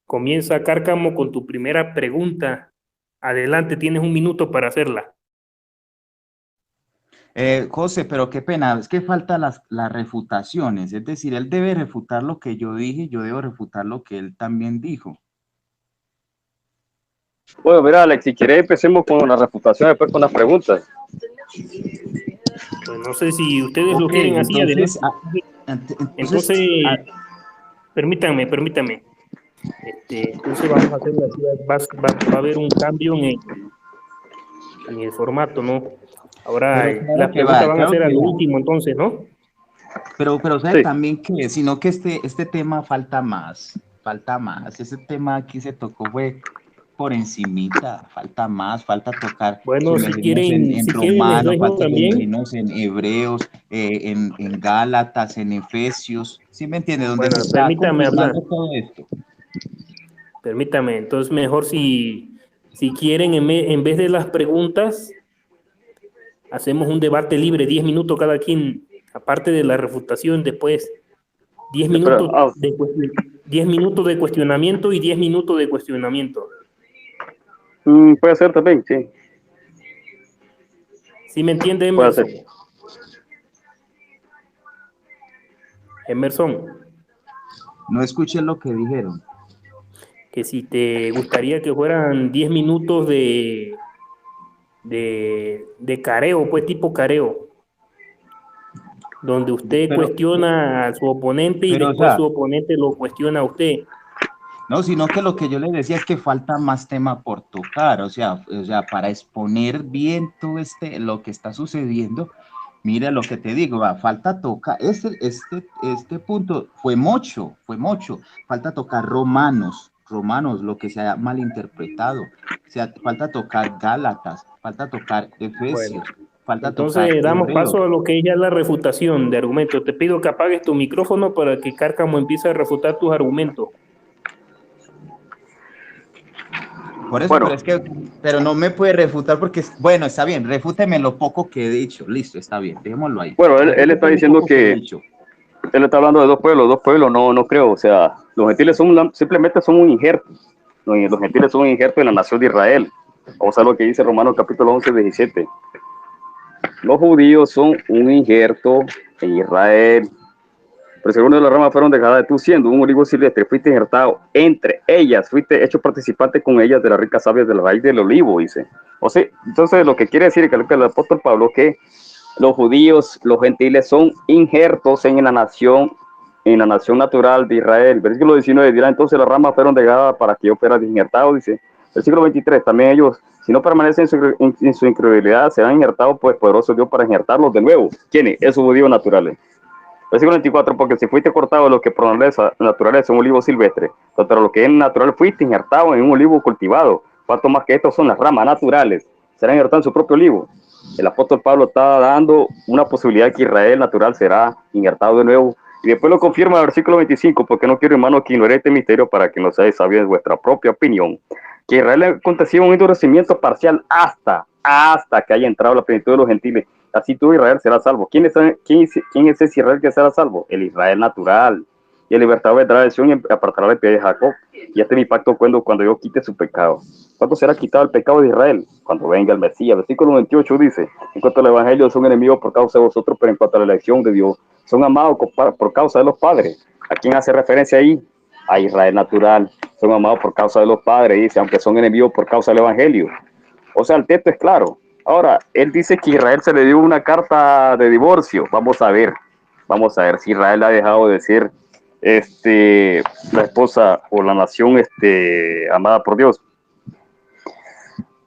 Speaker 1: Comienza, Cárcamo, con tu primera pregunta. Adelante, tienes un minuto para hacerla.
Speaker 3: José, pero qué pena, es que faltan las refutaciones, es decir, él debe refutar lo que yo dije, yo debo refutar lo que él también dijo.
Speaker 2: Bueno, mira, Alex, si quieres empecemos con la refutación, después con las preguntas.
Speaker 1: Pues no sé si ustedes lo quieren así,
Speaker 3: entonces,
Speaker 1: entonces, permítanme. Entonces vamos a hacerlo así, va a haber un cambio en el formato, ¿no? Ahora las preguntas van a ser al último, entonces, ¿no?
Speaker 3: Pero ¿sabes también que, sino que este tema falta más. Ese tema aquí se tocó, fue por encimita, falta tocar.
Speaker 1: Bueno, si quieren,
Speaker 3: en Romanos, falta sumergirnos en Hebreos, en Gálatas, en Efesios, ¿sí me entiende? Donde
Speaker 1: bueno,
Speaker 3: se está completando todo esto.
Speaker 1: Permítame, entonces mejor si quieren, en vez de las preguntas, hacemos un debate libre, 10 minutos cada quien, aparte de la refutación, después 10 minutos, 10 minutos de cuestionamiento y 10 minutos de cuestionamiento.
Speaker 2: Puede ser también, sí.
Speaker 1: ¿Sí me entiende, Emerson? Emerson.
Speaker 3: No escuché lo que dijeron.
Speaker 1: Que si te gustaría que fueran 10 minutos de careo, pues tipo careo, donde usted cuestiona a su oponente y después su oponente lo cuestiona a usted.
Speaker 3: No, sino que lo que yo les decía es que falta más tema por tocar, o sea, para exponer bien todo lo que está sucediendo. Mira lo que te digo, falta tocar, este punto fue mucho, falta tocar Romanos, lo que se ha malinterpretado, o sea, falta tocar Gálatas, falta tocar Efesios, falta
Speaker 1: entonces
Speaker 3: tocar
Speaker 1: damos
Speaker 3: Hebreos.
Speaker 1: paso a lo que es ya la refutación de argumentos. Te pido que apagues tu micrófono para que Cárcamo empiece a refutar tus argumentos.
Speaker 3: Por eso, pero no me puede refutar porque, bueno, está bien, refúteme lo poco que he dicho, listo, está bien, dejémoslo ahí.
Speaker 2: Bueno, él está diciendo que él está hablando de dos pueblos, no creo, o sea, los gentiles simplemente son un injerto, los gentiles son un injerto en la nación de Israel, o sea, lo que dice Romanos capítulo 11, 17. Los judíos son un injerto en Israel, pero según de las ramas fueron dejadas de tú, siendo un olivo silvestre, fuiste injertado entre ellas, fuiste hecho participante con ellas de las ricas sabias de la raíz del olivo, dice. O sea, entonces lo que quiere decir que el apóstol Pablo, que los judíos, los gentiles son injertos en la nación natural de Israel. Versículo 19 dirá, entonces las ramas fueron dejadas para que yo fuera injertado, dice. Versículo 23, también ellos, si no permanecen en su incredulidad, serán injertados, pues poderoso Dios para injertarlos de nuevo. ¿Quiénes? Esos judíos naturales. Versículo 24, porque si fuiste cortado de lo que por naturaleza un olivo silvestre, pero lo que es natural fuiste injertado en un olivo cultivado. Cuanto más que estos son las ramas naturales, serán injertados en su propio olivo. El apóstol Pablo está dando una posibilidad que Israel natural será injertado de nuevo. Y después lo confirma en el versículo 25, porque no quiero, hermano, que ignore este misterio para que no seáis sabios de vuestra propia opinión. Que Israel acontecía un endurecimiento parcial hasta que haya entrado la plenitud de los gentiles. Así tú, Israel, será salvo. ¿Quién es ese Israel que será salvo? El Israel natural. Y el libertador vendrá de Sion y apartará el pie de Jacob. Y este es mi pacto cuando yo quite su pecado. ¿Cuándo será quitado el pecado de Israel? Cuando venga el Mesías. Versículo 28 dice, en cuanto al evangelio son enemigos por causa de vosotros, pero en cuanto a la elección de Dios, son amados por causa de los padres. ¿A quién hace referencia ahí? A Israel natural. Son amados por causa de los padres, dice, aunque son enemigos por causa del evangelio. O sea, el texto es claro. Ahora, él dice que a Israel se le dio una carta de divorcio. Vamos a ver si Israel ha dejado de ser la esposa o la nación amada por Dios.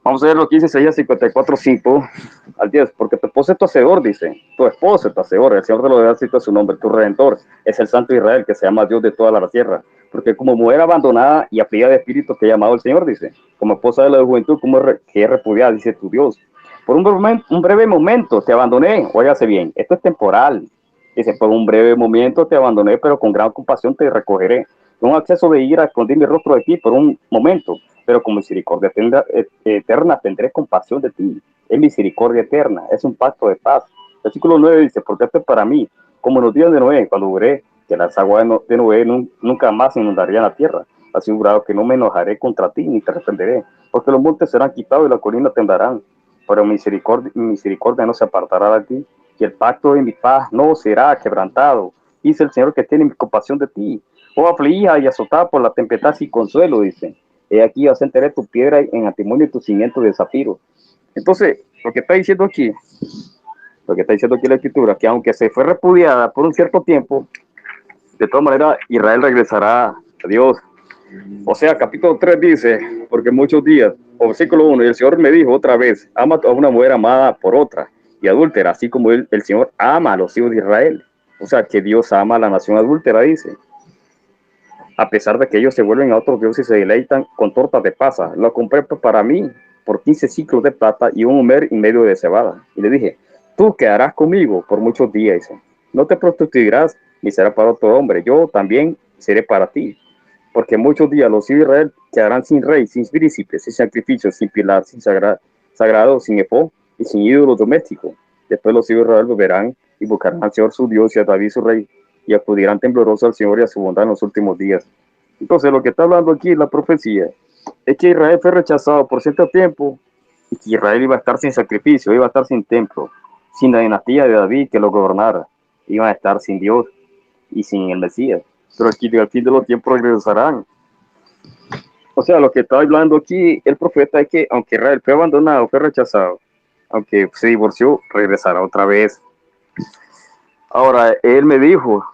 Speaker 2: Vamos a ver lo que dice Isaías 54:5 al 10, porque tu esposo es tu hacedor, dice, tu esposo es tu hacedor, el Señor te lo da cita su nombre, tu redentor es el Santo Israel, que se llama Dios de toda la tierra, porque como mujer abandonada y afligida de espíritu que ha llamado el Señor, dice, como esposa de la juventud, como que es repudiada, dice tu Dios, por un breve momento te abandoné, óigase bien, esto es temporal, dice, por un breve momento te abandoné, pero con gran compasión te recogeré, con un acceso de ira escondí mi rostro de ti por un momento, pero con misericordia eterna tendré compasión de ti. Es misericordia eterna, es un pacto de paz. Versículo 9 dice, porque esto es para mí, como en los días de Noé, cuando juré que las aguas de Noé nunca más inundarían la tierra. Así jurado que no me enojaré contra ti, ni te reprenderé, porque los montes serán quitados y las colinas temblarán. Pero mi misericordia no se apartará de ti, y el pacto de mi paz no será quebrantado. Dice el Señor que tiene mi compasión de ti. Oh, afligida y azotada por la tempestad sin consuelo, dice. He aquí, yo asentaré tu piedra en antimonio y tu cimiento de zafiro. Entonces, lo que está diciendo aquí la escritura, que aunque se fue repudiada por un cierto tiempo, de todas maneras, Israel regresará a Dios. O sea, capítulo 3 dice, porque muchos días, o versículo 1, y el Señor me dijo otra vez, ama a una mujer amada por otra y adúltera, así como el Señor ama a los hijos de Israel. O sea, que Dios ama a la nación adúltera, dice. A pesar de que ellos se vuelven a otros dioses y se deleitan con tortas de pasa. Lo compré para mí por 15 ciclos de plata y un homer y medio de cebada. Y le dije, tú quedarás conmigo por muchos días. Dice, no te prostituirás ni será para otro hombre. Yo también seré para ti. Porque muchos días los hijos de Israel quedarán sin rey, sin príncipes, sin sacrificios, sin pilar, sin sagrado, sin efod y sin ídolos domésticos. Después los hijos de Israel volverán y buscarán al Señor su Dios y a David su rey, y acudirán temblorosos al Señor y a su bondad en los últimos días. Entonces, lo que está hablando aquí la profecía es que Israel fue rechazado por cierto tiempo y que Israel iba a estar sin sacrificio, iba a estar sin templo, sin la dinastía de David que lo gobernara, iban a estar sin Dios y sin el Mesías. Pero aquí al fin de los tiempos regresarán. O sea, lo que está hablando aquí el profeta es que aunque Israel fue abandonado, fue rechazado, aunque se divorció, regresará otra vez. Ahora, él dijo,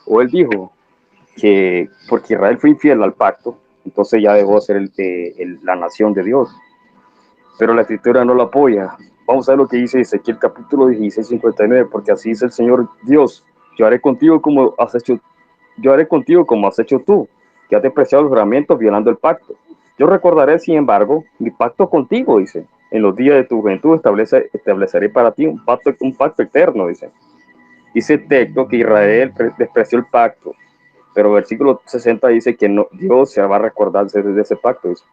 Speaker 2: que porque Israel fue infiel al pacto, entonces ya dejó de ser la nación de Dios. Pero la escritura no lo apoya. Vamos a ver lo que dice Ezequiel capítulo 16:59, porque así dice el Señor Dios, yo haré contigo como has hecho tú, que has despreciado los juramentos violando el pacto. Yo recordaré, sin embargo, mi pacto contigo, dice. En los días de tu juventud estableceré para ti un pacto eterno, dice. Dice el texto que Israel despreció el pacto, pero el versículo 60 dice que no, Dios se va a recordarse de ese pacto. Dice.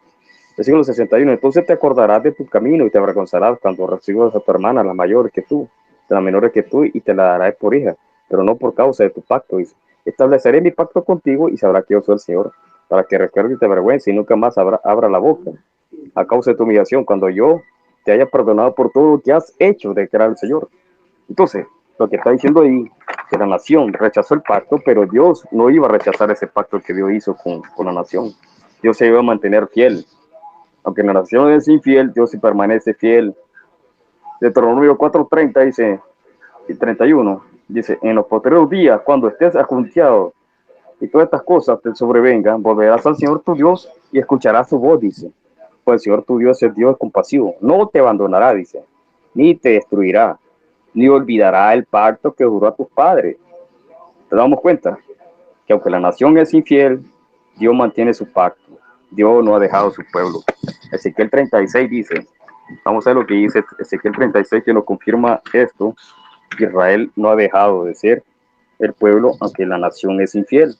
Speaker 2: Versículo 61, entonces te acordarás de tu camino y te avergonzarás cuando recibas a tu hermana, la mayor que tú, la menor que tú, y te la darás por hija, pero no por causa de tu pacto. Dice, estableceré mi pacto contigo y sabrá que yo soy el Señor, para que recuerdes y te avergüences y nunca más abra la boca a causa de tu humillación, cuando yo te haya perdonado por todo lo que has hecho, declara el Señor. Entonces, lo que está diciendo ahí, que la nación rechazó el pacto, pero Dios no iba a rechazar ese pacto que Dios hizo con la nación. Dios se iba a mantener fiel. Aunque la nación es infiel, Dios sí permanece fiel. Deuteronomio 4:30 dice, y 31, dice, en los posteriores días, cuando estés ajunteado y todas estas cosas te sobrevengan, volverás al Señor tu Dios y escucharás su voz, dice. Pues el Señor tu Dios es Dios compasivo, no te abandonará, dice, ni te destruirá, ni olvidará el pacto que juró a tus padres. te damos cuenta que aunque la nación es infiel, Dios mantiene su pacto. Dios no ha dejado su pueblo. Ezequiel 36 dice, vamos a ver lo que dice Ezequiel 36 que nos confirma esto, que Israel no ha dejado de ser el pueblo aunque la nación es infiel.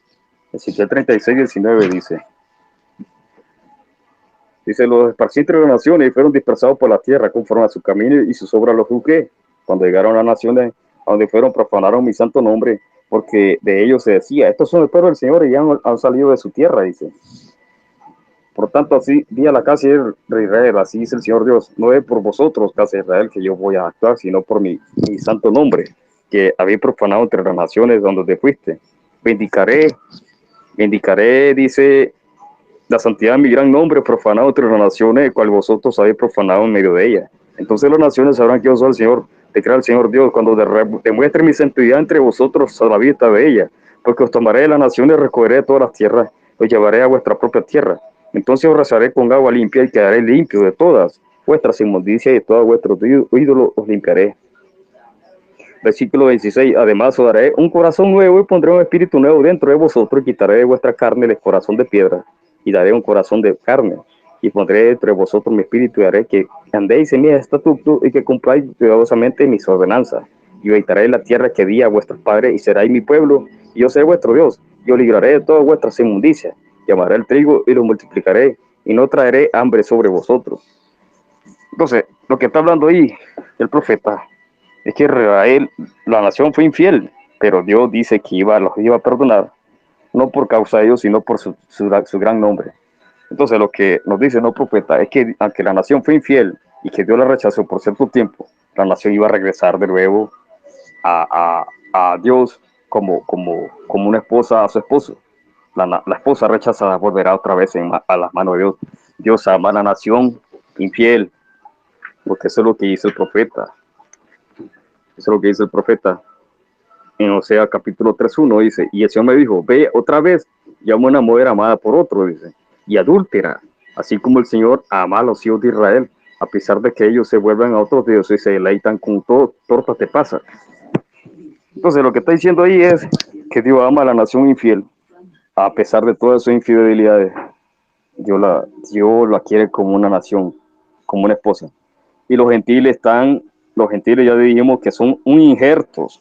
Speaker 2: Ezequiel 36, 19 dice, los esparcí entre las naciones y fueron dispersados por la tierra conforme a su camino y sus obras los juzgué. Cuando llegaron a las naciones a donde fueron, profanaron mi santo nombre, porque de ellos se decía, estos son el pueblo del Señor y ya han salido de su tierra, dice. Por tanto, así di a la casa de Israel, así dice el Señor Dios, no es por vosotros, casa de Israel, que yo voy a actuar, sino por mi santo nombre, que habéis profanado entre las naciones donde te fuiste. Vindicaré, dice, la santidad de mi gran nombre, profanado entre las naciones, el cual vosotros habéis profanado en medio de ellas. Entonces las naciones sabrán que yo soy el Señor, declara el Señor Dios, cuando demuestre mi santidad entre vosotros a la vista de ella, porque os tomaré de las naciones, recogeré de todas las tierras, os llevaré a vuestra propia tierra. Entonces os rezaré con agua limpia y quedaré limpio de todas vuestras inmundicias y de todos vuestros ídolos os limpiaré. Versículo 26, además os daré un corazón nuevo y pondré un espíritu nuevo dentro de vosotros y quitaré de vuestra carne el corazón de piedra y daré un corazón de carne y pondré entre vosotros mi espíritu y haré que andéis en mis estatutos y que cumpláis cuidadosamente mis ordenanzas y habitaré en la tierra que di a vuestros padres y seráis mi pueblo y yo seré vuestro Dios y os libraré de todas vuestras inmundicias y amaré el trigo y lo multiplicaré y no traeré hambre sobre vosotros. Entonces, lo que está hablando ahí el profeta es que Israel, la nación fue infiel, pero Dios dice que los iba a perdonar, no por causa de ellos, sino por su gran nombre. Entonces, lo que nos dice el profeta es que aunque la nación fue infiel y que Dios la rechazó por cierto tiempo, la nación iba a regresar de nuevo a Dios como una esposa a su esposo. La esposa rechazada volverá otra vez a las manos de Dios. Dios ama a la nación infiel, porque eso es lo que dice el profeta. Eso es lo que dice el profeta. En Osea capítulo 3:1 dice, y el Señor me dijo, ve otra vez, llamo a una mujer amada por otro, dice, y adúltera, así como el Señor ama a los hijos de Israel, a pesar de que ellos se vuelvan a otros dioses y se deleitan con tortas de pasas. Entonces lo que está diciendo ahí es que Dios ama a la nación infiel, a pesar de todas sus infidelidades. Dios la quiere como una nación, como una esposa. Y los gentiles ya dijimos que son un injertos.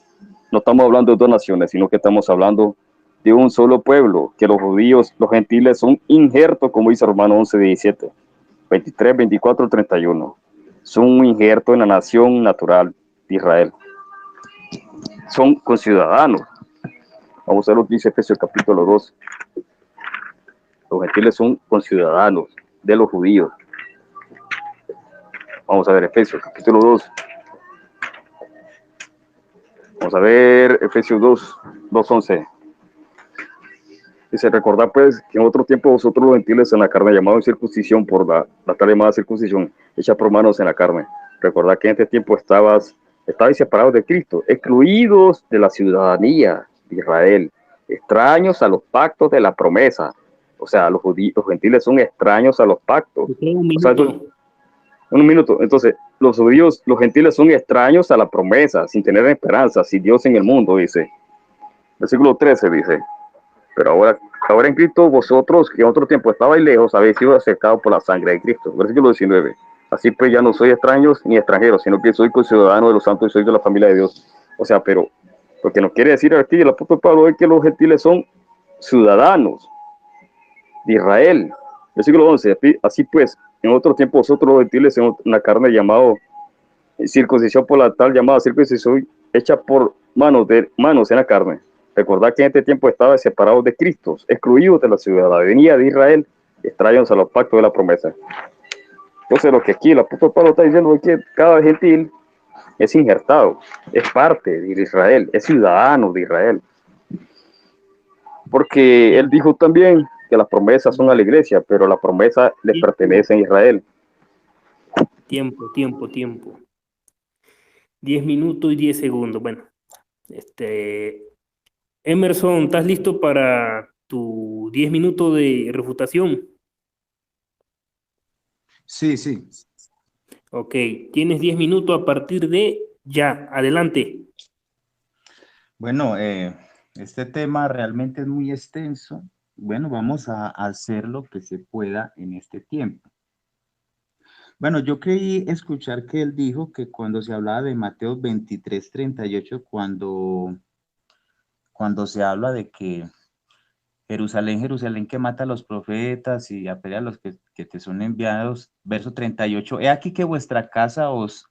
Speaker 2: No estamos hablando de dos naciones, sino que estamos hablando de un solo pueblo, que los judíos, los gentiles son injertos, como dice Romanos 11, 17, 23, 24, 31. Son un injerto en la nación natural de Israel. Son conciudadanos. Vamos a ver lo que dice Efesios capítulo 2. Los gentiles son conciudadanos de los judíos. Vamos a ver Efesios capítulo 2. Vamos a ver Efesios 2:11. Dice, recordad pues que en otro tiempo vosotros los gentiles en la carne llamados circuncisión por la tal llamada circuncisión hecha por manos en la carne. Recordad que en este tiempo estabais separados de Cristo, excluidos de la ciudadanía de Israel, extraños a los pactos de la promesa. O sea, los gentiles son extraños a los pactos. O sea, un minuto. Entonces, los judíos, los gentiles son extraños a la promesa, sin tener esperanza, sin Dios en el mundo, dice. Versículo 13 dice, pero ahora en Cristo vosotros, que en otro tiempo estabais lejos, habéis sido acercados por la sangre de Cristo. Versículo 19, así pues ya no soy extraños ni extranjeros, sino que soy ciudadano de los santos y soy de la familia de Dios. O sea, pero lo que nos quiere decir aquí el apóstol Pablo es que los gentiles son ciudadanos de Israel. Versículo 11, así pues, en otro tiempo vosotros los gentiles en una carne llamado circuncisión por la tal llamada circuncisión hecha por manos en la carne. Recordad que en este tiempo estaban separados de Cristo, excluidos de la ciudadanía de Israel, extraños a los pactos de la promesa. Entonces lo que aquí el apóstol Pablo está diciendo es que cada gentil es injertado, es parte de Israel, es ciudadano de Israel. Porque él dijo también que las promesas son a la iglesia, pero la promesa le pertenece a Israel.
Speaker 1: Tiempo. 10 minutos y 10 segundos. Bueno, Emerson, ¿estás listo para tu 10 minutos de refutación?
Speaker 3: Sí.
Speaker 1: Ok, tienes 10 minutos a partir de ya. Adelante.
Speaker 3: Bueno, Este tema realmente es muy extenso. Bueno, vamos a hacer lo que se pueda en este tiempo. Bueno, yo creí escuchar que él dijo que cuando se hablaba de Mateo 23:38, cuando se habla de que Jerusalén, Jerusalén que mata a los profetas y apedrea a los que te son enviados, verso 38, he aquí que vuestra casa os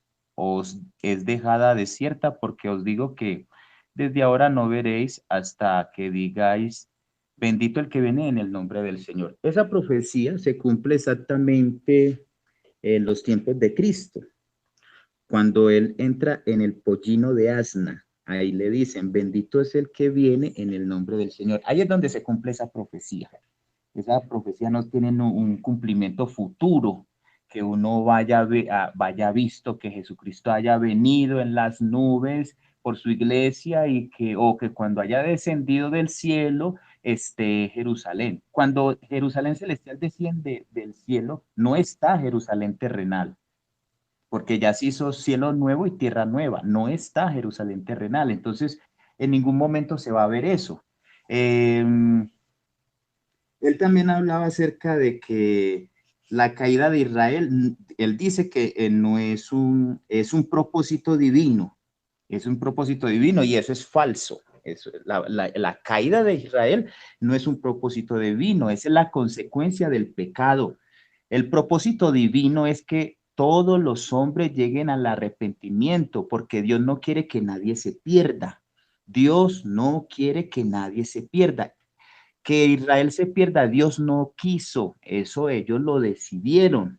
Speaker 3: es dejada desierta, porque os digo que desde ahora no veréis hasta que digáis, bendito el que viene en el nombre del Señor. Esa profecía se cumple exactamente en los tiempos de Cristo, cuando él entra en el pollino de asna. Ahí le dicen, bendito es el que viene en el nombre del Señor. Ahí es donde se cumple esa profecía. Esa profecía no tiene un cumplimiento futuro, que uno vaya visto que Jesucristo haya venido en las nubes por su iglesia o que cuando haya descendido del cielo esté Jerusalén. Cuando Jerusalén celestial desciende del cielo, no está Jerusalén terrenal, porque ya se hizo cielo nuevo y tierra nueva, no está Jerusalén terrenal. Entonces, en ningún momento se va a ver eso. Eh, Él también hablaba acerca de que la caída de Israel, él dice que no es un propósito divino, es un propósito divino y eso es falso. La caída de Israel no es un propósito divino, es la consecuencia del pecado. El propósito divino es que todos los hombres lleguen al arrepentimiento, porque Dios no quiere que nadie se pierda. Dios no quiere que nadie se pierda. Que Israel se pierda, Dios no quiso, eso ellos lo decidieron,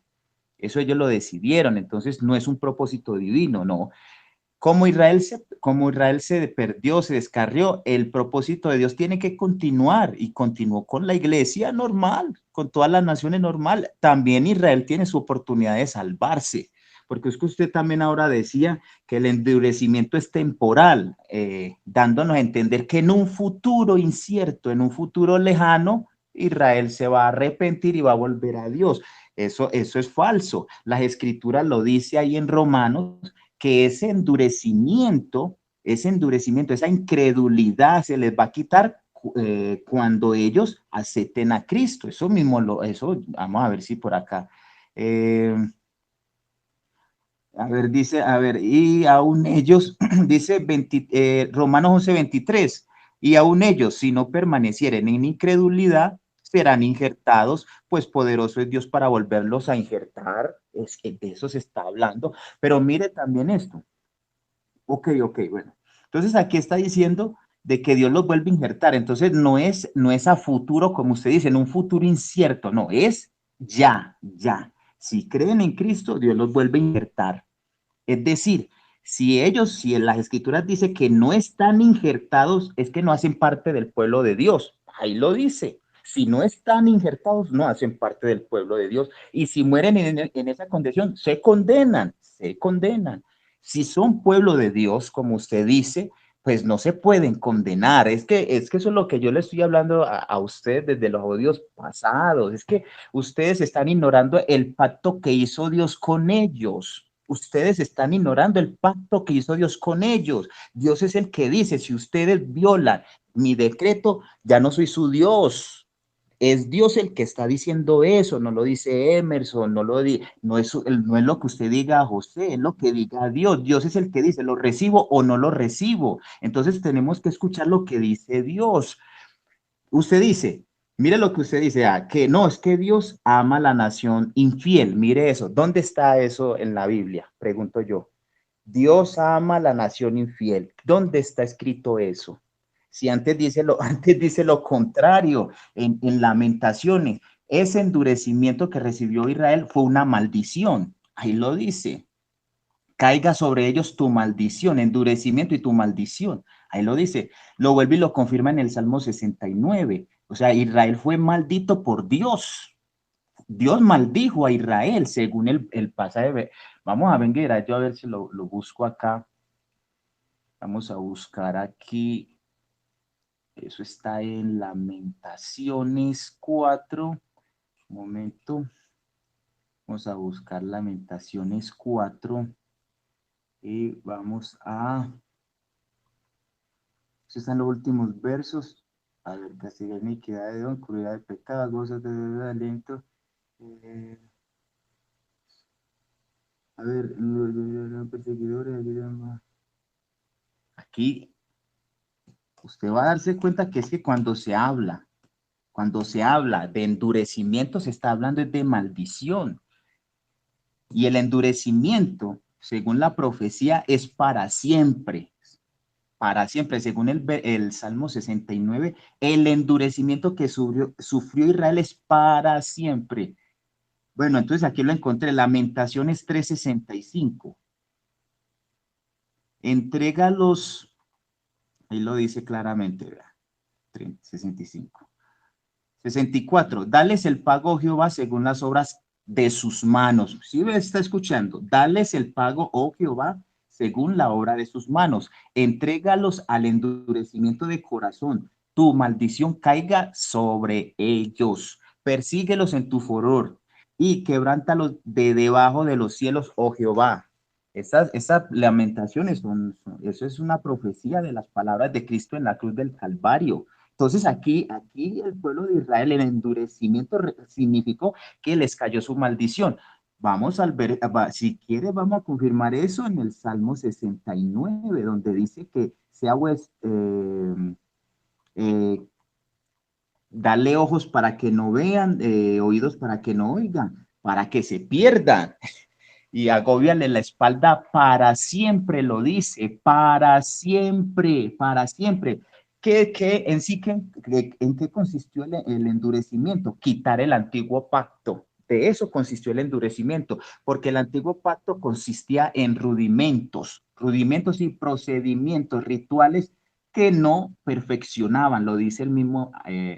Speaker 3: entonces no es un propósito divino, no. Como Israel se perdió, se descarrió, el propósito de Dios tiene que continuar y continuó con la iglesia normal, con todas las naciones normal. También Israel tiene su oportunidad de salvarse, porque es que usted también ahora decía que el endurecimiento es temporal, dándonos a entender que en un futuro incierto, en un futuro lejano, Israel se va a arrepentir y va a volver a Dios. Eso es falso. Las escrituras lo dice ahí en Romanos, que ese endurecimiento, esa incredulidad se les va a quitar cuando ellos acepten a Cristo. Eso mismo, vamos a ver si por acá. Eh, a ver, dice, a ver, y aún ellos, dice Romanos 11:23, y aún ellos, si no permanecieren en incredulidad, serán injertados, pues poderoso es Dios para volverlos a injertar. Es que de eso se está hablando. Pero mire también esto. Ok, bueno. Entonces aquí está diciendo de que Dios los vuelve a injertar. Entonces no es a futuro, como usted dice, en un futuro incierto, no, es ya, ya. Si creen en Cristo, Dios los vuelve a injertar. Es decir, si en las escrituras dice que no están injertados, es que no hacen parte del pueblo de Dios. Ahí lo dice. Si no están injertados, no hacen parte del pueblo de Dios. Y si mueren en esa condición, se condenan, se condenan. Si son pueblo de Dios, como usted dice, pues no se pueden condenar. Es que eso es lo que yo le estoy hablando a usted desde los odios pasados. Es que ustedes están ignorando el pacto que hizo Dios con ellos. Ustedes están ignorando el pacto que hizo Dios con ellos. Dios es el que dice, si ustedes violan mi decreto, ya no soy su Dios. Es Dios el que está diciendo eso, no lo dice Emerson, no es lo que usted diga a José, es lo que diga Dios. Dios es el que dice, lo recibo o no lo recibo. Entonces tenemos que escuchar lo que dice Dios. Usted dice, mire lo que usted dice, que no, es que Dios ama a la nación infiel. Mire eso, ¿dónde está eso en la Biblia? Pregunto yo. Dios ama a la nación infiel. ¿Dónde está escrito eso? Si antes dice antes dice lo contrario, en Lamentaciones, ese endurecimiento que recibió Israel fue una maldición. Ahí lo dice. Caiga sobre ellos tu maldición, endurecimiento y tu maldición. Ahí lo dice, lo vuelve y lo confirma en el Salmo 69. O sea, Israel fue maldito por Dios. Dios maldijo a Israel según el pasaje. Vamos a ver, yo a ver si lo busco acá. Vamos a buscar aquí. Eso está en Lamentaciones 4. Un momento. Vamos a buscar Lamentaciones 4. Y vamos a Estos están los últimos versos. A ver, castiga iniquidad de don, crueldad de pecado, gozos de aliento. A ver, los perseguidores. Aquí usted va a darse cuenta que es que cuando se habla de endurecimiento, se está hablando de maldición. Y el endurecimiento, según la profecía, es para siempre. Para siempre, según el Salmo 69, el endurecimiento que sufrió Israel es para siempre. Bueno, entonces aquí lo encontré, Lamentaciones 3:65. Entrégalos, ahí lo dice claramente, vea, 65. 64, dales el pago, Jehová, según las obras de sus manos. ¿Sí me está escuchando? Dales el pago, oh Jehová, según la obra de sus manos. Entrégalos al endurecimiento de corazón. Tu maldición caiga sobre ellos. Persíguelos en tu furor y quebrántalos de debajo de los cielos, oh Jehová. Esas lamentaciones eso es una profecía de las palabras de Cristo en la cruz del Calvario. Entonces aquí el pueblo de Israel, el endurecimiento significó que les cayó su maldición. Vamos a ver, si quiere, vamos a confirmar eso en el Salmo 69, donde dice que sea dale ojos para que no vean, oídos para que no oigan, para que se pierdan. Y agóbiale la espalda para siempre, lo dice, para siempre, para siempre. ¿En qué consistió el endurecimiento? Quitar el antiguo pacto. De eso consistió el endurecimiento, porque el antiguo pacto consistía en rudimentos y procedimientos rituales que no perfeccionaban, lo dice el mismo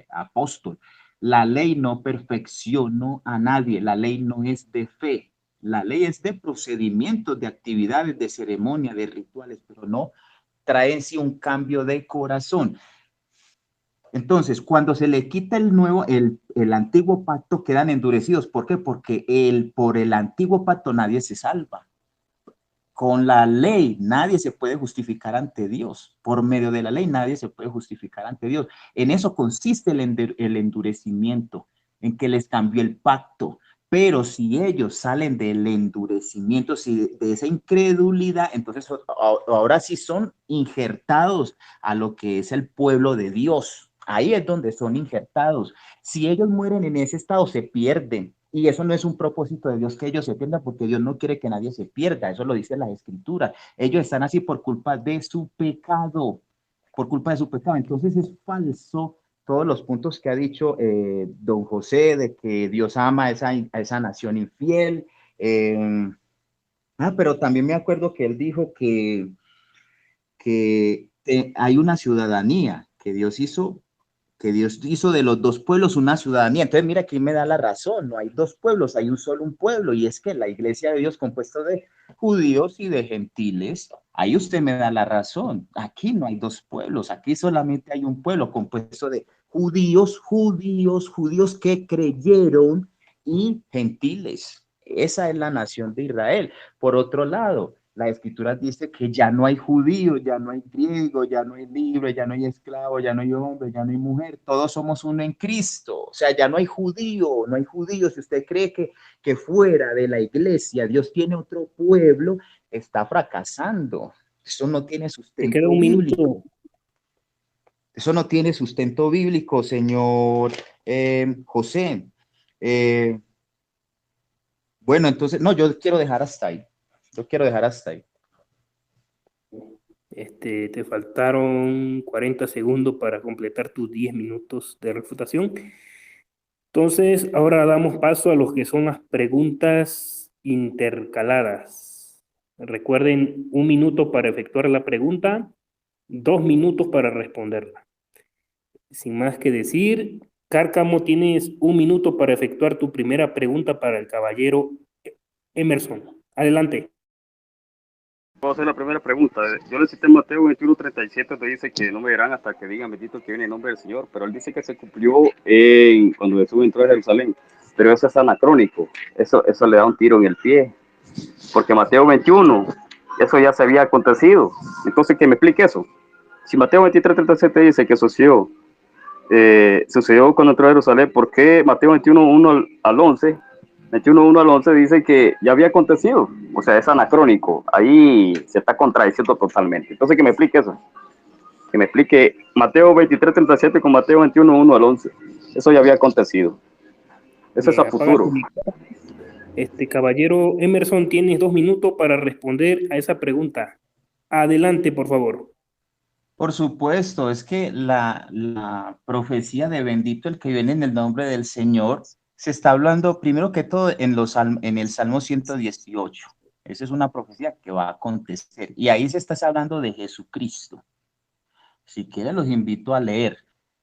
Speaker 3: apóstol. La ley no perfeccionó a nadie, la ley no es de fe. La ley es de procedimientos, de actividades, de ceremonia, de rituales, pero no trae en sí un cambio de corazón. Entonces, cuando se le quita el antiguo pacto, quedan endurecidos. ¿Por qué? Porque por el antiguo pacto nadie se salva. Con la ley nadie se puede justificar ante Dios. Por medio de la ley nadie se puede justificar ante Dios. En eso consiste el endurecimiento, en que les cambió el pacto. Pero si ellos salen del endurecimiento, de esa incredulidad, entonces ahora sí son injertados a lo que es el pueblo de Dios. Ahí es donde son injertados. Si ellos mueren en ese estado, se pierden. Y eso no es un propósito de Dios que ellos se pierdan, porque Dios no quiere que nadie se pierda. Eso lo dice la Escritura. Ellos están así por culpa de su pecado. Por culpa de su pecado. Entonces es falso todos los puntos que ha dicho don José, de que Dios ama a esa nación infiel. Pero también me acuerdo que él dijo que hay una ciudadanía que Dios hizo de los dos pueblos una ciudadanía. Entonces, mira, aquí me da la razón, no hay dos pueblos, hay un pueblo, y es que la iglesia de Dios compuesta de judíos y de gentiles, ahí usted me da la razón. Aquí no hay dos pueblos, aquí solamente hay un pueblo compuesto de judíos que creyeron y gentiles. Esa es la nación de Israel. Por otro lado, la Escritura dice que ya no hay judío, ya no hay griego, ya no hay libre, ya no hay esclavo, ya no hay hombre, ya no hay mujer, todos somos uno en Cristo. O sea, ya no hay judío, no hay judío. Si usted cree que fuera de la iglesia Dios tiene otro pueblo, está fracasando. Eso no tiene sustento bíblico. Eso no tiene sustento bíblico, señor José. Bueno, entonces, no, yo quiero dejar hasta ahí.
Speaker 1: Te faltaron 40 segundos para completar tus 10 minutos de refutación. Entonces, ahora damos paso a lo que son las preguntas intercaladas. Recuerden, 1 minuto para efectuar la pregunta, 2 minutos para responderla. Sin más que decir, Cárcamo, tienes 1 minuto para efectuar tu primera pregunta para el caballero Emerson. Adelante.
Speaker 2: Vamos a hacer la primera pregunta. Yo le cité en Mateo 21:37, donde dice que no me verán hasta que digan bendito que viene el nombre del Señor, pero él dice que se cumplió cuando Jesús entró a Jerusalén, pero eso es anacrónico, eso le da un tiro en el pie, porque Mateo 21, eso ya se había acontecido. Entonces que me explique eso. Si Mateo 23:37 dice que sucedió cuando entró a Jerusalén, ¿por qué Mateo 21:1 al 11? 21:1 al 11 dice que ya había acontecido, o sea, es anacrónico, ahí se está contradiciendo totalmente. Entonces, que me explique eso, que me explique Mateo 23:37 con Mateo 21:1 al 11. Eso ya había acontecido, eso es a
Speaker 1: Bien, apaga tu
Speaker 2: futuro.
Speaker 1: micrófono. Caballero Emerson, tienes 2 minutos para responder a esa pregunta. Adelante, por favor.
Speaker 3: Por supuesto, es que la profecía de bendito el que viene en el nombre del Señor se está hablando primero que todo en el Salmo 118. Esa es una profecía que va a acontecer. Y ahí se está hablando de Jesucristo. Si quieren, los invito a leer.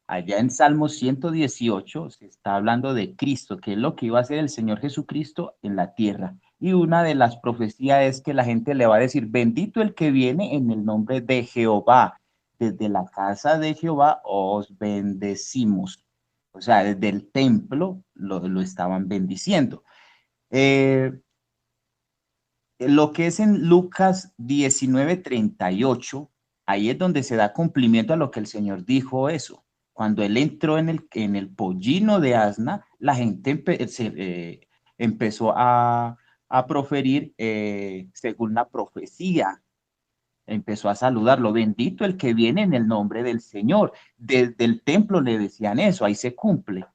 Speaker 3: Allá en Salmo 118 se está hablando de Cristo, que es lo que iba a hacer el Señor Jesucristo en la tierra. Y una de las profecías es que la gente le va a decir, bendito el que viene en el nombre de Jehová. Desde la casa de Jehová os bendecimos. O sea, desde el templo lo estaban bendiciendo. Lo que es en Lucas 19:38, ahí es donde se da cumplimiento a lo que el Señor dijo eso. Cuando él entró en el pollino de asna, la gente empezó a proferir según la profecía. Empezó a saludarlo, bendito el que viene en el nombre del Señor. Desde el templo le decían eso, ahí se cumple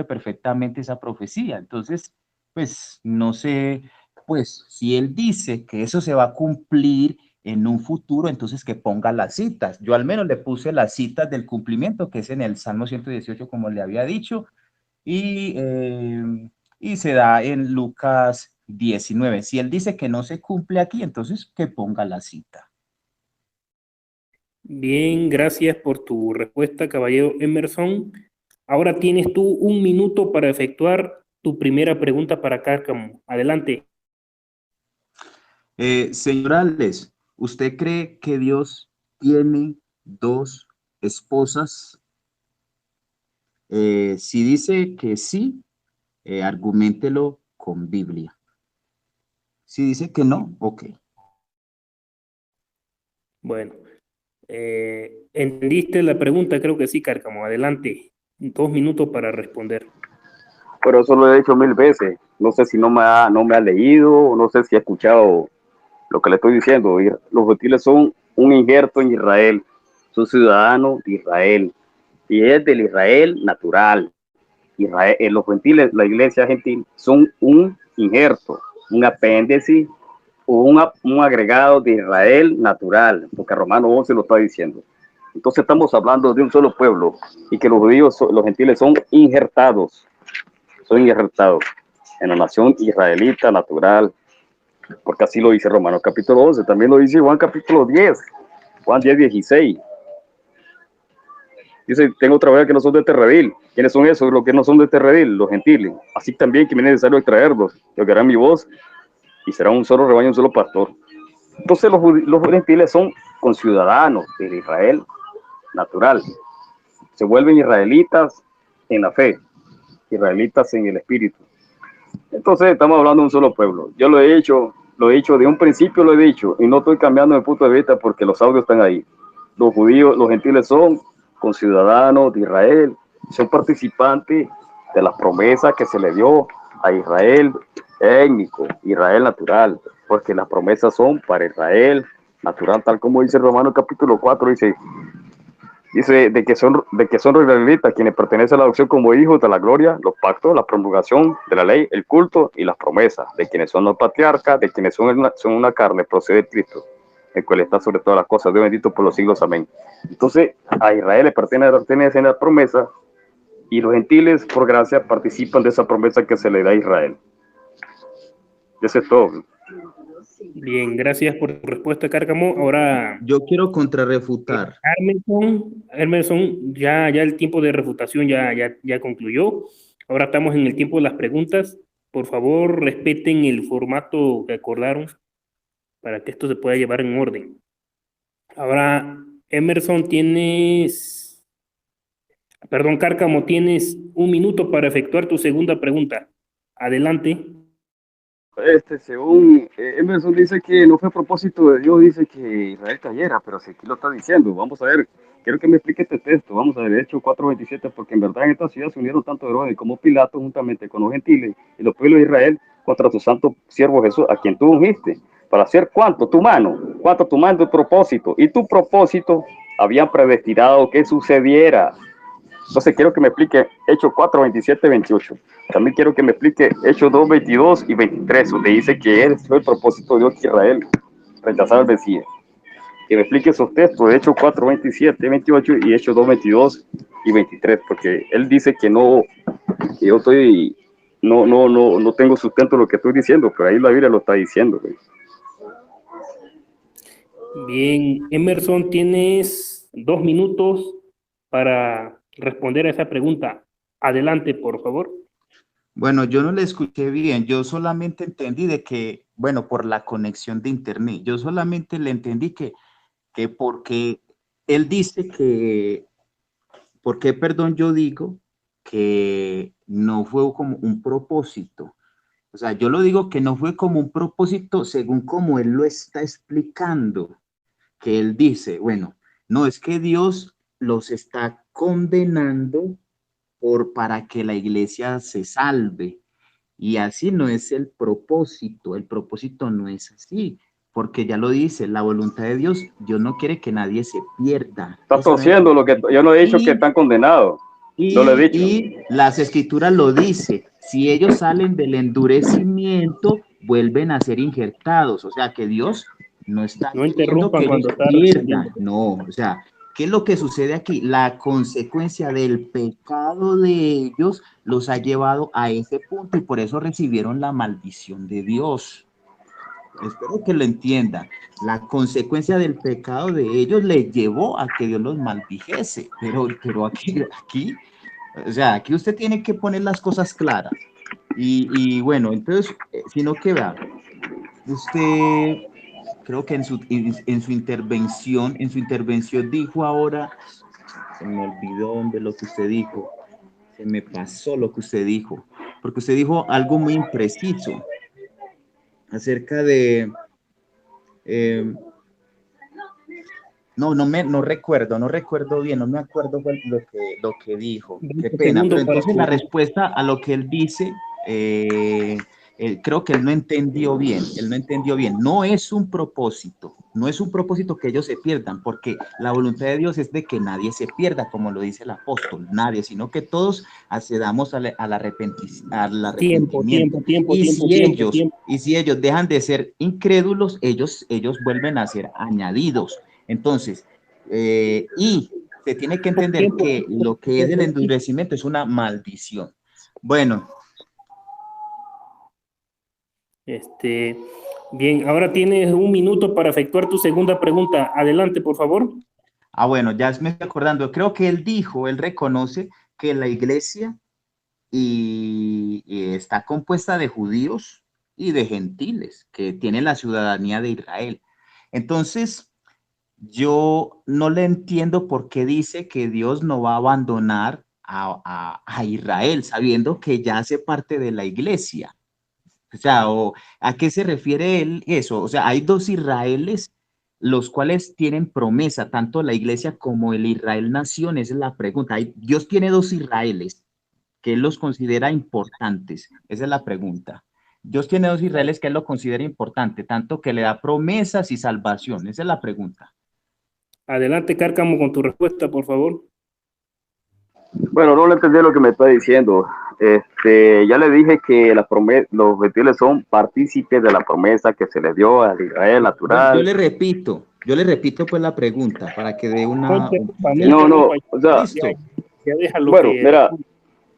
Speaker 3: perfectamente esa profecía. Entonces, pues no sé, pues si él dice que eso se va a cumplir en un futuro, entonces que ponga las citas. Yo al menos le puse las citas del cumplimiento, que es en el Salmo 118, como le había dicho, y, y se da en Lucas 19. Si él dice que no se cumple aquí, entonces que ponga la cita.
Speaker 1: Bien, gracias por tu respuesta, caballero Emerson. Ahora tienes tú 1 minuto para efectuar tu primera pregunta para Cárcamo. Adelante.
Speaker 3: Señor Alex, ¿usted cree que Dios tiene dos esposas? Si dice que sí, argumentelo con Biblia. Si dice que no, ok.
Speaker 1: Bueno, ¿entendiste la pregunta? Creo que sí, Cárcamo. Adelante. 2 minutos para responder.
Speaker 2: Pero eso lo he dicho 1000 veces. No sé si no me ha leído, no sé si ha escuchado lo que le estoy diciendo. Los gentiles son un injerto en Israel, son ciudadanos de Israel y es del Israel natural. Israel, los gentiles, la iglesia gentil, son un injerto, un apéndice o un agregado de Israel natural, porque Romano 11 lo está diciendo. Entonces estamos hablando de un solo pueblo y que los judíos, los gentiles son injertados en la nación israelita natural, porque así lo dice Romanos capítulo 11, también lo dice Juan capítulo 10, Juan 10:16. Dice, tengo otra vez que no son de este redil. ¿Quiénes son esos? Los que no son de este redil, los gentiles. Así también que me es necesario extraerlos, que oirán mi voz y será un solo rebaño, un solo pastor. Entonces los gentiles son conciudadanos de Israel natural. Se vuelven israelitas en la fe, israelitas en el espíritu. Entonces estamos hablando de un solo pueblo. Yo lo he dicho de un principio, lo he dicho, y no estoy cambiando mi punto de vista porque los audios están ahí. Los judíos, los gentiles son conciudadanos de Israel, son participantes de las promesas que se le dio a Israel étnico, Israel natural, porque las promesas son para Israel natural, tal como dice Romanos capítulo 4, dice de que son los israelitas quienes pertenecen a la adopción como hijos de la gloria, los pactos, la promulgación de la ley, el culto y las promesas, de quienes son los patriarcas, de quienes son una carne, procede de Cristo, el cual está sobre todas las cosas, Dios bendito por los siglos, amén. Entonces, a Israel le pertenecen las promesas y los gentiles, por gracia, participan de esa promesa que se le da a Israel. Eso es todo.
Speaker 1: Bien, gracias por tu respuesta, Cárcamo. Ahora,
Speaker 3: Yo quiero contrarrefutar.
Speaker 1: Emerson, ya el tiempo de refutación ya concluyó. Ahora estamos en el tiempo de las preguntas. Por favor, respeten el formato que acordaron para que esto se pueda llevar en orden. Ahora, Emerson, Cárcamo, tienes 1 minuto para efectuar tu segunda pregunta. Adelante.
Speaker 2: Según Emerson dice que no fue propósito de Dios, dice que Israel cayera, pero si aquí lo está diciendo, vamos a ver, quiero que me explique este texto, vamos a ver, Hechos 4:27, porque en verdad en esta ciudad se unieron tanto Herodes como Pilato juntamente con los gentiles y los pueblos de Israel contra tu santo siervo Jesús, a quien tú ungiste, para hacer cuánto tu mano, tu propósito, y tu propósito habían predestinado que sucediera. Entonces quiero que me explique Hechos 4:27, 28. También quiero que me explique Hechos 2:22 y 23, donde dice que ese fue el propósito de Dios que Israel rechazara al Mesías. Que me explique esos textos de Hechos 4:27, 28 y Hechos 2:22 y 23, porque él dice que no, que yo estoy, no tengo sustento en lo que estoy diciendo, pero ahí la Biblia lo está diciendo. Güey.
Speaker 1: Bien, Emerson, tienes 2 minutos para responder a esa pregunta. Adelante, por favor.
Speaker 3: Bueno, yo no le escuché bien, yo solamente entendí de que, bueno, por la conexión de internet, yo solamente le entendí que porque él dice que, porque, perdón, yo digo que no fue como un propósito. O sea, yo lo digo que no fue como un propósito según como él lo está explicando, que él dice, bueno, no es que Dios los está condenando para que la iglesia se salve. Y así no es el propósito no es así, porque ya lo dice, la voluntad de Dios no quiere que nadie se pierda.
Speaker 2: Está
Speaker 3: Ese no es el
Speaker 2: torciendo lo que
Speaker 3: propósito.
Speaker 2: yo no he dicho que están condenados. No lo he dicho.
Speaker 3: Y las escrituras lo dice, si ellos salen del endurecimiento, vuelven a ser injertados, o sea que Dios no está
Speaker 1: No
Speaker 3: queriendo que
Speaker 1: interrumpan
Speaker 3: ellos
Speaker 1: cuando
Speaker 3: se
Speaker 1: está
Speaker 3: pierdan,
Speaker 1: respondiendo.
Speaker 3: no, o sea, ¿qué es lo que sucede aquí? La consecuencia del pecado de ellos los ha llevado a ese punto y por eso recibieron la maldición de Dios. Espero que lo entiendan. La consecuencia del pecado de ellos les llevó a que Dios los maldijese, pero aquí, o sea, aquí usted tiene que poner las cosas claras. Y bueno, entonces, sino que vea, usted creo que en su intervención dijo ahora, se me olvidó de lo que usted dijo, se me pasó lo que usted dijo, porque usted dijo algo muy impreciso acerca de, eh, no recuerdo bien, no me acuerdo lo que dijo, qué
Speaker 1: 20
Speaker 3: pena, pero
Speaker 1: segundos para
Speaker 3: entonces
Speaker 1: tu...
Speaker 3: la respuesta a lo que él dice, creo que él no entendió bien, no es un propósito, no es un propósito que ellos se pierdan, porque la voluntad de Dios es de que nadie se pierda, como lo dice el apóstol, nadie, sino que todos accedamos al
Speaker 1: Tiempo,
Speaker 3: arrepentimiento.
Speaker 1: tiempo, tiempo, tiempo, tiempo, tiempo.
Speaker 3: Y si ellos dejan de ser incrédulos, ellos vuelven a ser añadidos. Entonces, y se tiene que entender
Speaker 1: Tiempo,
Speaker 3: que lo que es el
Speaker 1: tiempo.
Speaker 3: endurecimiento es una maldición. Bueno,
Speaker 1: Bien, ahora tienes 1 minuto para efectuar tu segunda pregunta. Adelante, por favor.
Speaker 3: bueno, ya me estoy acordando, creo que él reconoce que la iglesia y está compuesta de judíos y de gentiles que tienen la ciudadanía de Israel. Entonces, yo no le entiendo por qué dice que Dios no va a abandonar a Israel, sabiendo que ya hace parte de la iglesia. O sea, ¿a qué se refiere él eso? O sea, hay dos Israeles, los cuales tienen promesa, tanto la iglesia como el Israel nación, esa es la pregunta. Dios tiene dos Israeles que él los considera importantes, esa es la pregunta. Dios tiene dos Israeles que él lo considera importante, tanto que le da promesas y salvación, esa es la pregunta.
Speaker 1: Adelante, Cárcamo, con tu respuesta, por favor.
Speaker 2: Bueno, no le entendí lo que me está diciendo. Ya le dije que los gentiles son partícipes de la promesa que se les dio a Israel
Speaker 3: Yo
Speaker 2: natural.
Speaker 3: le repito pues la pregunta para que dé
Speaker 1: No
Speaker 3: una...
Speaker 1: interrumpa, no
Speaker 2: No,
Speaker 1: interrumpa.
Speaker 2: no, o sea,
Speaker 1: Ya, ya deja lo
Speaker 2: bueno,
Speaker 1: que...
Speaker 2: mira,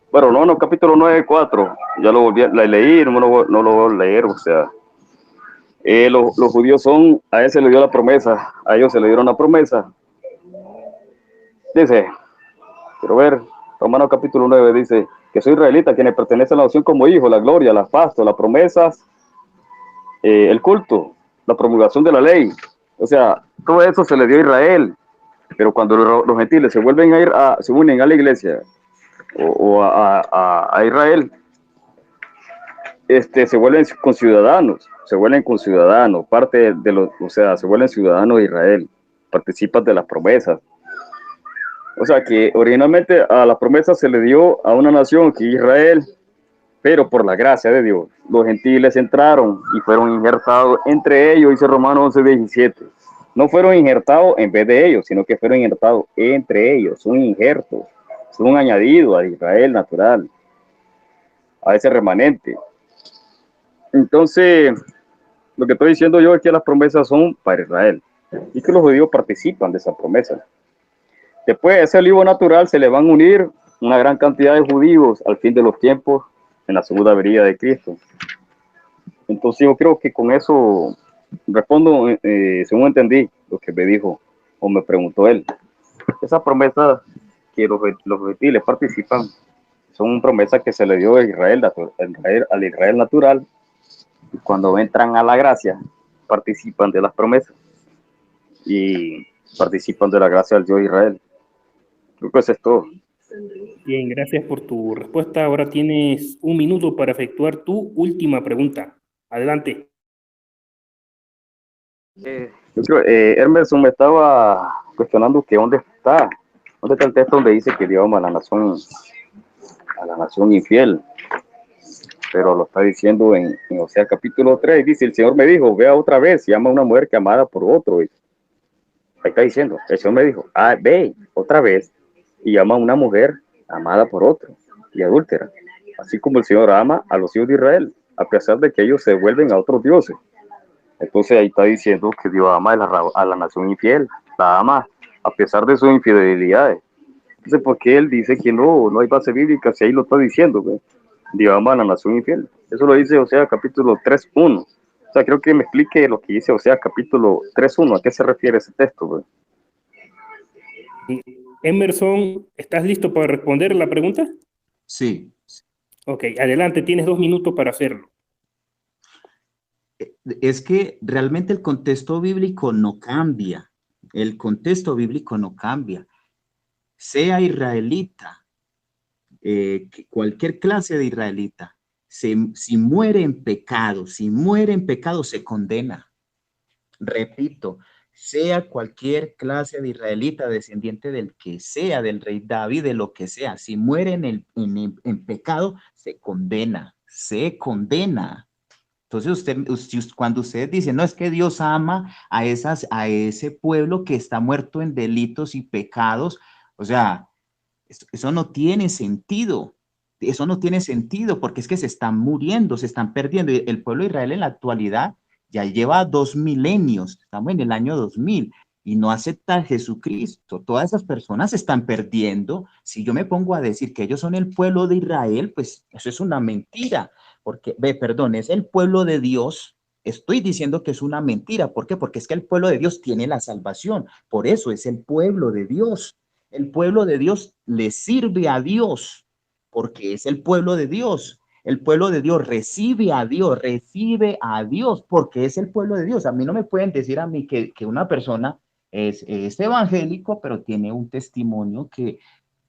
Speaker 2: bueno, no, capítulo 9:4, ya lo volví a leer, no lo voy a leer, o sea, los judíos a él se le dio la promesa, a ellos se le dieron la promesa. Dice, quiero ver, Romanos capítulo 9 dice que soy israelita, quienes pertenecen a la nación como hijos, la gloria, las pastos, las promesas, el culto, la promulgación de la ley. O sea, todo eso se le dio a Israel, pero cuando los gentiles se vuelven se unen a la iglesia o a Israel, se vuelven conciudadanos, parte de los, o sea, se vuelven ciudadanos de Israel, participan de las promesas. O sea que originalmente a la promesa se le dio a una nación que es Israel, pero por la gracia de Dios, los gentiles entraron y fueron injertados entre ellos, dice Romanos 11:17. No fueron injertados en vez de ellos, sino que fueron injertados entre ellos, son injertos, son añadidos a Israel natural, a ese remanente. Entonces, lo que estoy diciendo yo es que las promesas son para Israel y que los judíos participan de esas promesas. Después, a ese olivo natural se le van a unir una gran cantidad de judíos al fin de los tiempos en la segunda venida de Cristo. Entonces, yo creo que con eso respondo, según entendí lo que me dijo o me preguntó él. Esas promesas que los gentiles participan son promesas que se le dio a Israel, al Israel natural. Y cuando entran a la gracia, participan de las promesas y participan de la gracia del Dios de Israel. Creo que eso es todo.
Speaker 1: Bien, gracias por tu respuesta. Ahora tienes 1 minuto para efectuar tu última pregunta. Adelante.
Speaker 2: Yo creo, Emerson me estaba cuestionando que dónde está el texto donde dice que Dios ama a la nación infiel, pero lo está diciendo en Oseas capítulo 3, dice, el Señor me dijo, vea otra vez y ama a una mujer que amada por otro. Ahí está diciendo, el Señor me dijo, ve otra vez y ama a una mujer amada por otro y adúltera, así como el Señor ama a los hijos de Israel, a pesar de que ellos se vuelven a otros dioses. Entonces ahí está diciendo que Dios ama a la nación infiel, la ama a pesar de sus infidelidades. Entonces, ¿por qué él dice que no hay base bíblica si ahí lo está diciendo? ¿Ve? Dios ama a la nación infiel. Eso lo dice Oseas capítulo 3:1. O sea, creo que me explique lo que dice Oseas capítulo 3:1. ¿A qué se refiere ese texto? ¿Ve?
Speaker 1: Emerson, ¿estás listo para responder la pregunta?
Speaker 3: Sí.
Speaker 1: Ok, adelante, tienes 2 minutos para hacerlo.
Speaker 3: Es que realmente el contexto bíblico no cambia. El contexto bíblico no cambia. Sea israelita, cualquier clase de israelita, si muere en pecado, se condena. Repito, sea cualquier clase de israelita, descendiente del que sea, del rey David, de lo que sea, si muere en pecado, se condena, se condena. Entonces, cuando ustedes dicen, no, es que Dios ama a ese pueblo que está muerto en delitos y pecados, o sea, eso no tiene sentido. Eso no tiene sentido porque es que se están muriendo, se están perdiendo. El pueblo de Israel en la actualidad ya lleva 2 milenios, estamos en el año 2000 y no acepta a Jesucristo. Todas esas personas se están perdiendo. Si yo me pongo a decir que ellos son el pueblo de Israel, pues eso es una mentira. Porque, perdón, es el pueblo de Dios. Estoy diciendo que es una mentira. ¿Por qué? Porque es que el pueblo de Dios tiene la salvación. Por eso es el pueblo de Dios. El pueblo de Dios le sirve a Dios porque es el pueblo de Dios. El pueblo de Dios recibe a Dios porque es el pueblo de Dios. A mí no me pueden decir a mí que una persona es evangélico, pero tiene un testimonio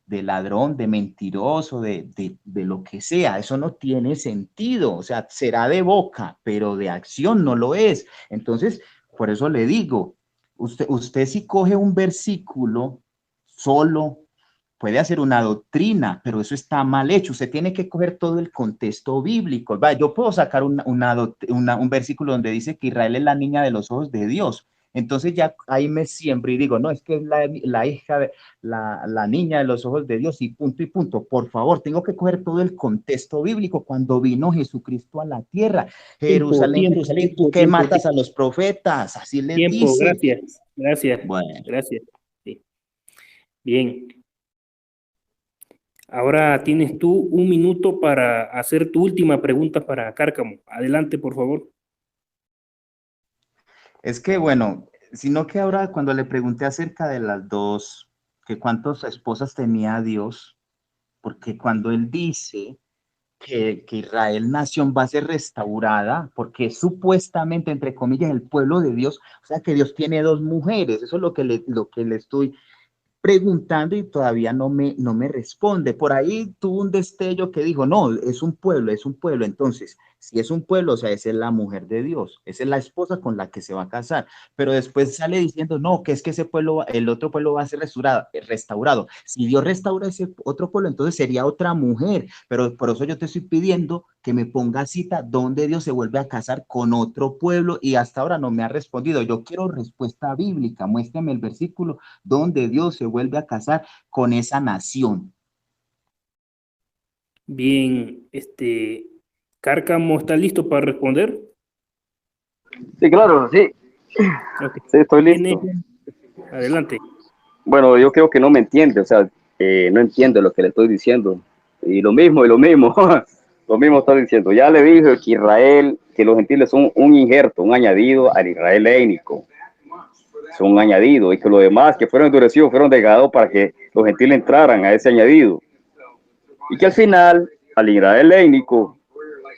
Speaker 3: de ladrón, de mentiroso, de lo que sea. Eso no tiene sentido. O sea, será de boca, pero de acción no lo es. Entonces, por eso le digo, usted si coge un versículo solo, puede hacer una doctrina, pero eso está mal hecho. Usted tiene que coger todo el contexto bíblico. Yo puedo sacar un versículo donde dice que Israel es la niña de los ojos de Dios. Entonces ya ahí me siembro y digo, no, es que es la hija, la niña de los ojos de Dios y punto y punto. Por favor, tengo que coger todo el contexto bíblico cuando vino Jesucristo a la tierra. Jerusalén, Jerusalén, ¿tú qué matas a los profetas? Así les dice.
Speaker 1: Gracias.
Speaker 3: Bueno.
Speaker 1: Gracias. Sí. Bien. Ahora tienes tú 1 minuto para hacer tu última pregunta para Cárcamo. Adelante, por favor.
Speaker 3: Es que, bueno, sino que ahora cuando le pregunté acerca de las dos, que cuántas esposas tenía Dios, porque cuando él dice que Israel nación va a ser restaurada, porque supuestamente, entre comillas, el pueblo de Dios, o sea que Dios tiene 2 mujeres, eso es lo que le estoy preguntando y todavía no me responde. Por ahí tuvo un destello que dijo, no, es un pueblo. Entonces, Si es un pueblo, o sea, esa es la mujer de Dios, esa es la esposa con la que se va a casar, pero después sale diciendo, no, que es que ese pueblo, el otro pueblo va a ser restaurado. Si Dios restaura ese otro pueblo, entonces sería otra mujer, pero por eso yo te estoy pidiendo que me ponga cita donde Dios se vuelve a casar con otro pueblo y hasta ahora no me ha respondido. Yo quiero respuesta bíblica, muéstrame el versículo donde Dios se vuelve a casar con esa nación.
Speaker 1: Bien, Cárcamo, ¿está listo para responder?
Speaker 2: Sí, claro, sí,
Speaker 1: Ok.
Speaker 2: sí, estoy
Speaker 1: Tiene,
Speaker 2: listo.
Speaker 1: adelante.
Speaker 2: Bueno, yo creo que no me entiende, o sea, no entiende lo que le estoy diciendo. Y lo mismo, lo mismo está diciendo. Ya le dije que Israel, que los gentiles son un injerto, un añadido al Israel étnico. Son un añadido y que los demás que fueron endurecidos fueron degradados para que los gentiles entraran a ese añadido. Y que al final, al Israel étnico,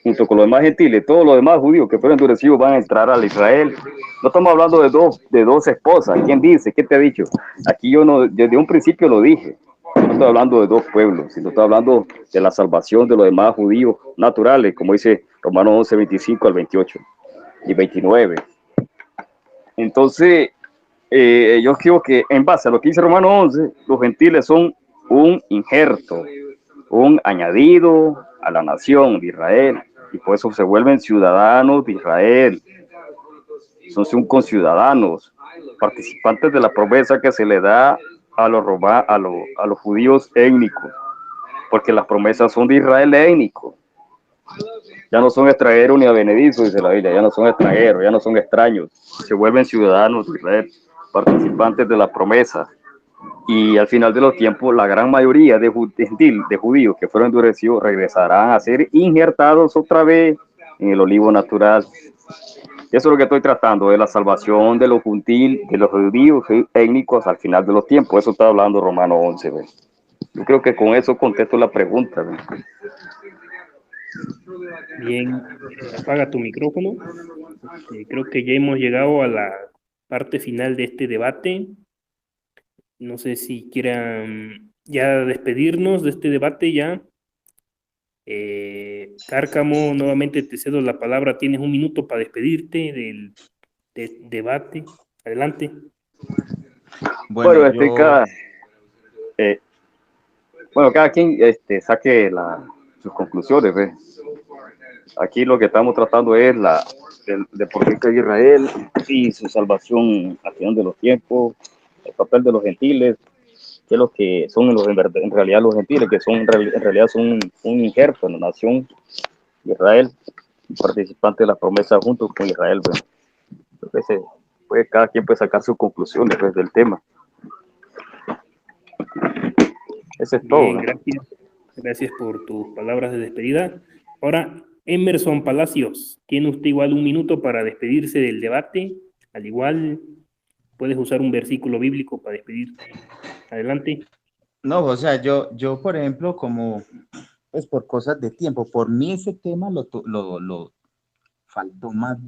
Speaker 2: junto con los demás gentiles, todos los demás judíos que fueron endurecidos van a entrar al Israel. No estamos hablando de dos esposas. ¿Quién dice? ¿Qué te ha dicho? Aquí yo no, desde un principio lo dije. No estoy hablando de dos pueblos, sino estoy hablando de la salvación de los demás judíos naturales, como dice Romanos 11, 25 al 28 y 29. Entonces, yo creo que en base a lo que dice Romanos 11, los gentiles son un injerto, un añadido a la nación de Israel, y por eso se vuelven ciudadanos de Israel, son conciudadanos, participantes de la promesa que se le da a los judíos étnicos, porque las promesas son de Israel étnico. Ya no son extranjeros ni advenedizos, dice la Biblia, ya no son extranjeros, ya no son extraños, se vuelven ciudadanos de Israel, participantes de la promesa. Y al final de los tiempos, la gran mayoría de judíos que fueron endurecidos regresarán a ser injertados otra vez en el olivo natural. Eso es lo que estoy tratando, de la salvación de los judíos étnicos al final de los tiempos. Eso está hablando Romano 11. ¿Ve? Yo creo que con eso contesto la pregunta. ¿Ve?
Speaker 1: Bien, apaga tu micrófono. Creo que ya hemos llegado a la parte final de este debate. No sé si quieran ya despedirnos de este debate ya. Cárcamo, nuevamente te cedo la palabra. Tienes un minuto para despedirte del debate. Adelante.
Speaker 3: Bueno,
Speaker 2: Bueno,
Speaker 3: yo,
Speaker 2: eh, bueno, cada quien saque sus conclusiones. ¿Ve? Aquí lo que estamos tratando es de por qué cae Israel y su salvación al final de los tiempos, el papel de los gentiles, que es lo que son en realidad los gentiles, que son en realidad son un injerto en la nación de Israel, participante de la promesa junto con Israel. ¿Ve? Entonces, pues, cada quien puede sacar sus conclusiones, pues, del tema. Eso es todo.
Speaker 1: Bien,
Speaker 2: ¿No?
Speaker 1: gracias. Gracias por tus palabras de despedida. Ahora, Emerson Palacios, tiene usted igual un minuto para despedirse del debate. Al igual, puedes usar un versículo bíblico para despedirte. Adelante.
Speaker 3: no, o sea, yo, por ejemplo, como, pues por cosas de tiempo, por mí ese tema lo faltó más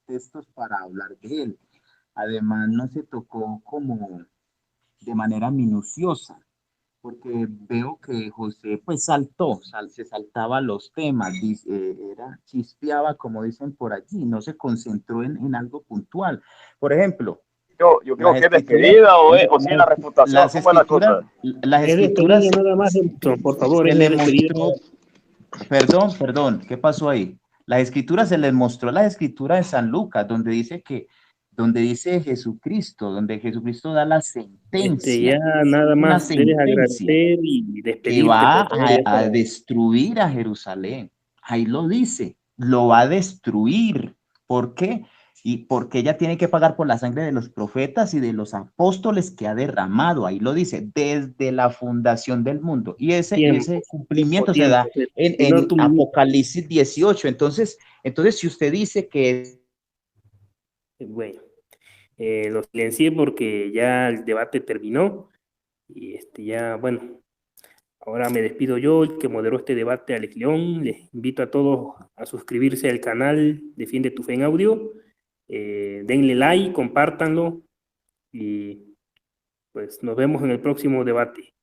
Speaker 3: textos para hablar de él. Además, no se tocó como de manera minuciosa, porque veo que José pues se saltaba los temas, chispeaba, como dicen por allí, no se concentró en algo puntual. Por ejemplo,
Speaker 2: Yo creo
Speaker 3: las
Speaker 2: que es
Speaker 3: escrituras,
Speaker 2: despedida o si es la reputación.
Speaker 3: las
Speaker 2: ¿Cómo es la
Speaker 3: escrituras,
Speaker 2: cosa?
Speaker 3: las
Speaker 1: Es despedida
Speaker 3: escrituras
Speaker 1: nada más, Emerson. Por favor,
Speaker 3: se
Speaker 1: es
Speaker 3: le
Speaker 1: despedida.
Speaker 3: mostró, perdón, ¿qué pasó ahí? Las escrituras se les mostró la escritura de San Lucas, donde dice Jesucristo, donde Jesucristo da la
Speaker 1: Ya
Speaker 3: sentencia,
Speaker 1: nada
Speaker 3: una
Speaker 1: más debes
Speaker 3: sentencia
Speaker 1: agradecer y
Speaker 3: que
Speaker 1: despedirte,
Speaker 3: va
Speaker 1: por favor, ya
Speaker 3: a destruir a Jerusalén. Ahí lo dice, lo va a destruir. ¿Por qué? Y porque ella tiene que pagar por la sangre de los profetas y de los apóstoles que ha derramado. Ahí lo dice, desde la fundación del mundo. Y ese cumplimiento se da
Speaker 1: tiempo. Se terminó
Speaker 3: en
Speaker 1: tu minuto.
Speaker 3: Apocalipsis 18. Entonces, si usted dice que
Speaker 1: Bueno, lo silencié porque ya el debate terminó. Y ya, bueno, ahora me despido yo, el que moderó este debate, Alex León. Les invito a todos a suscribirse al canal Defiende tu Fe en Audio. Denle like, compártanlo y pues nos vemos en el próximo debate.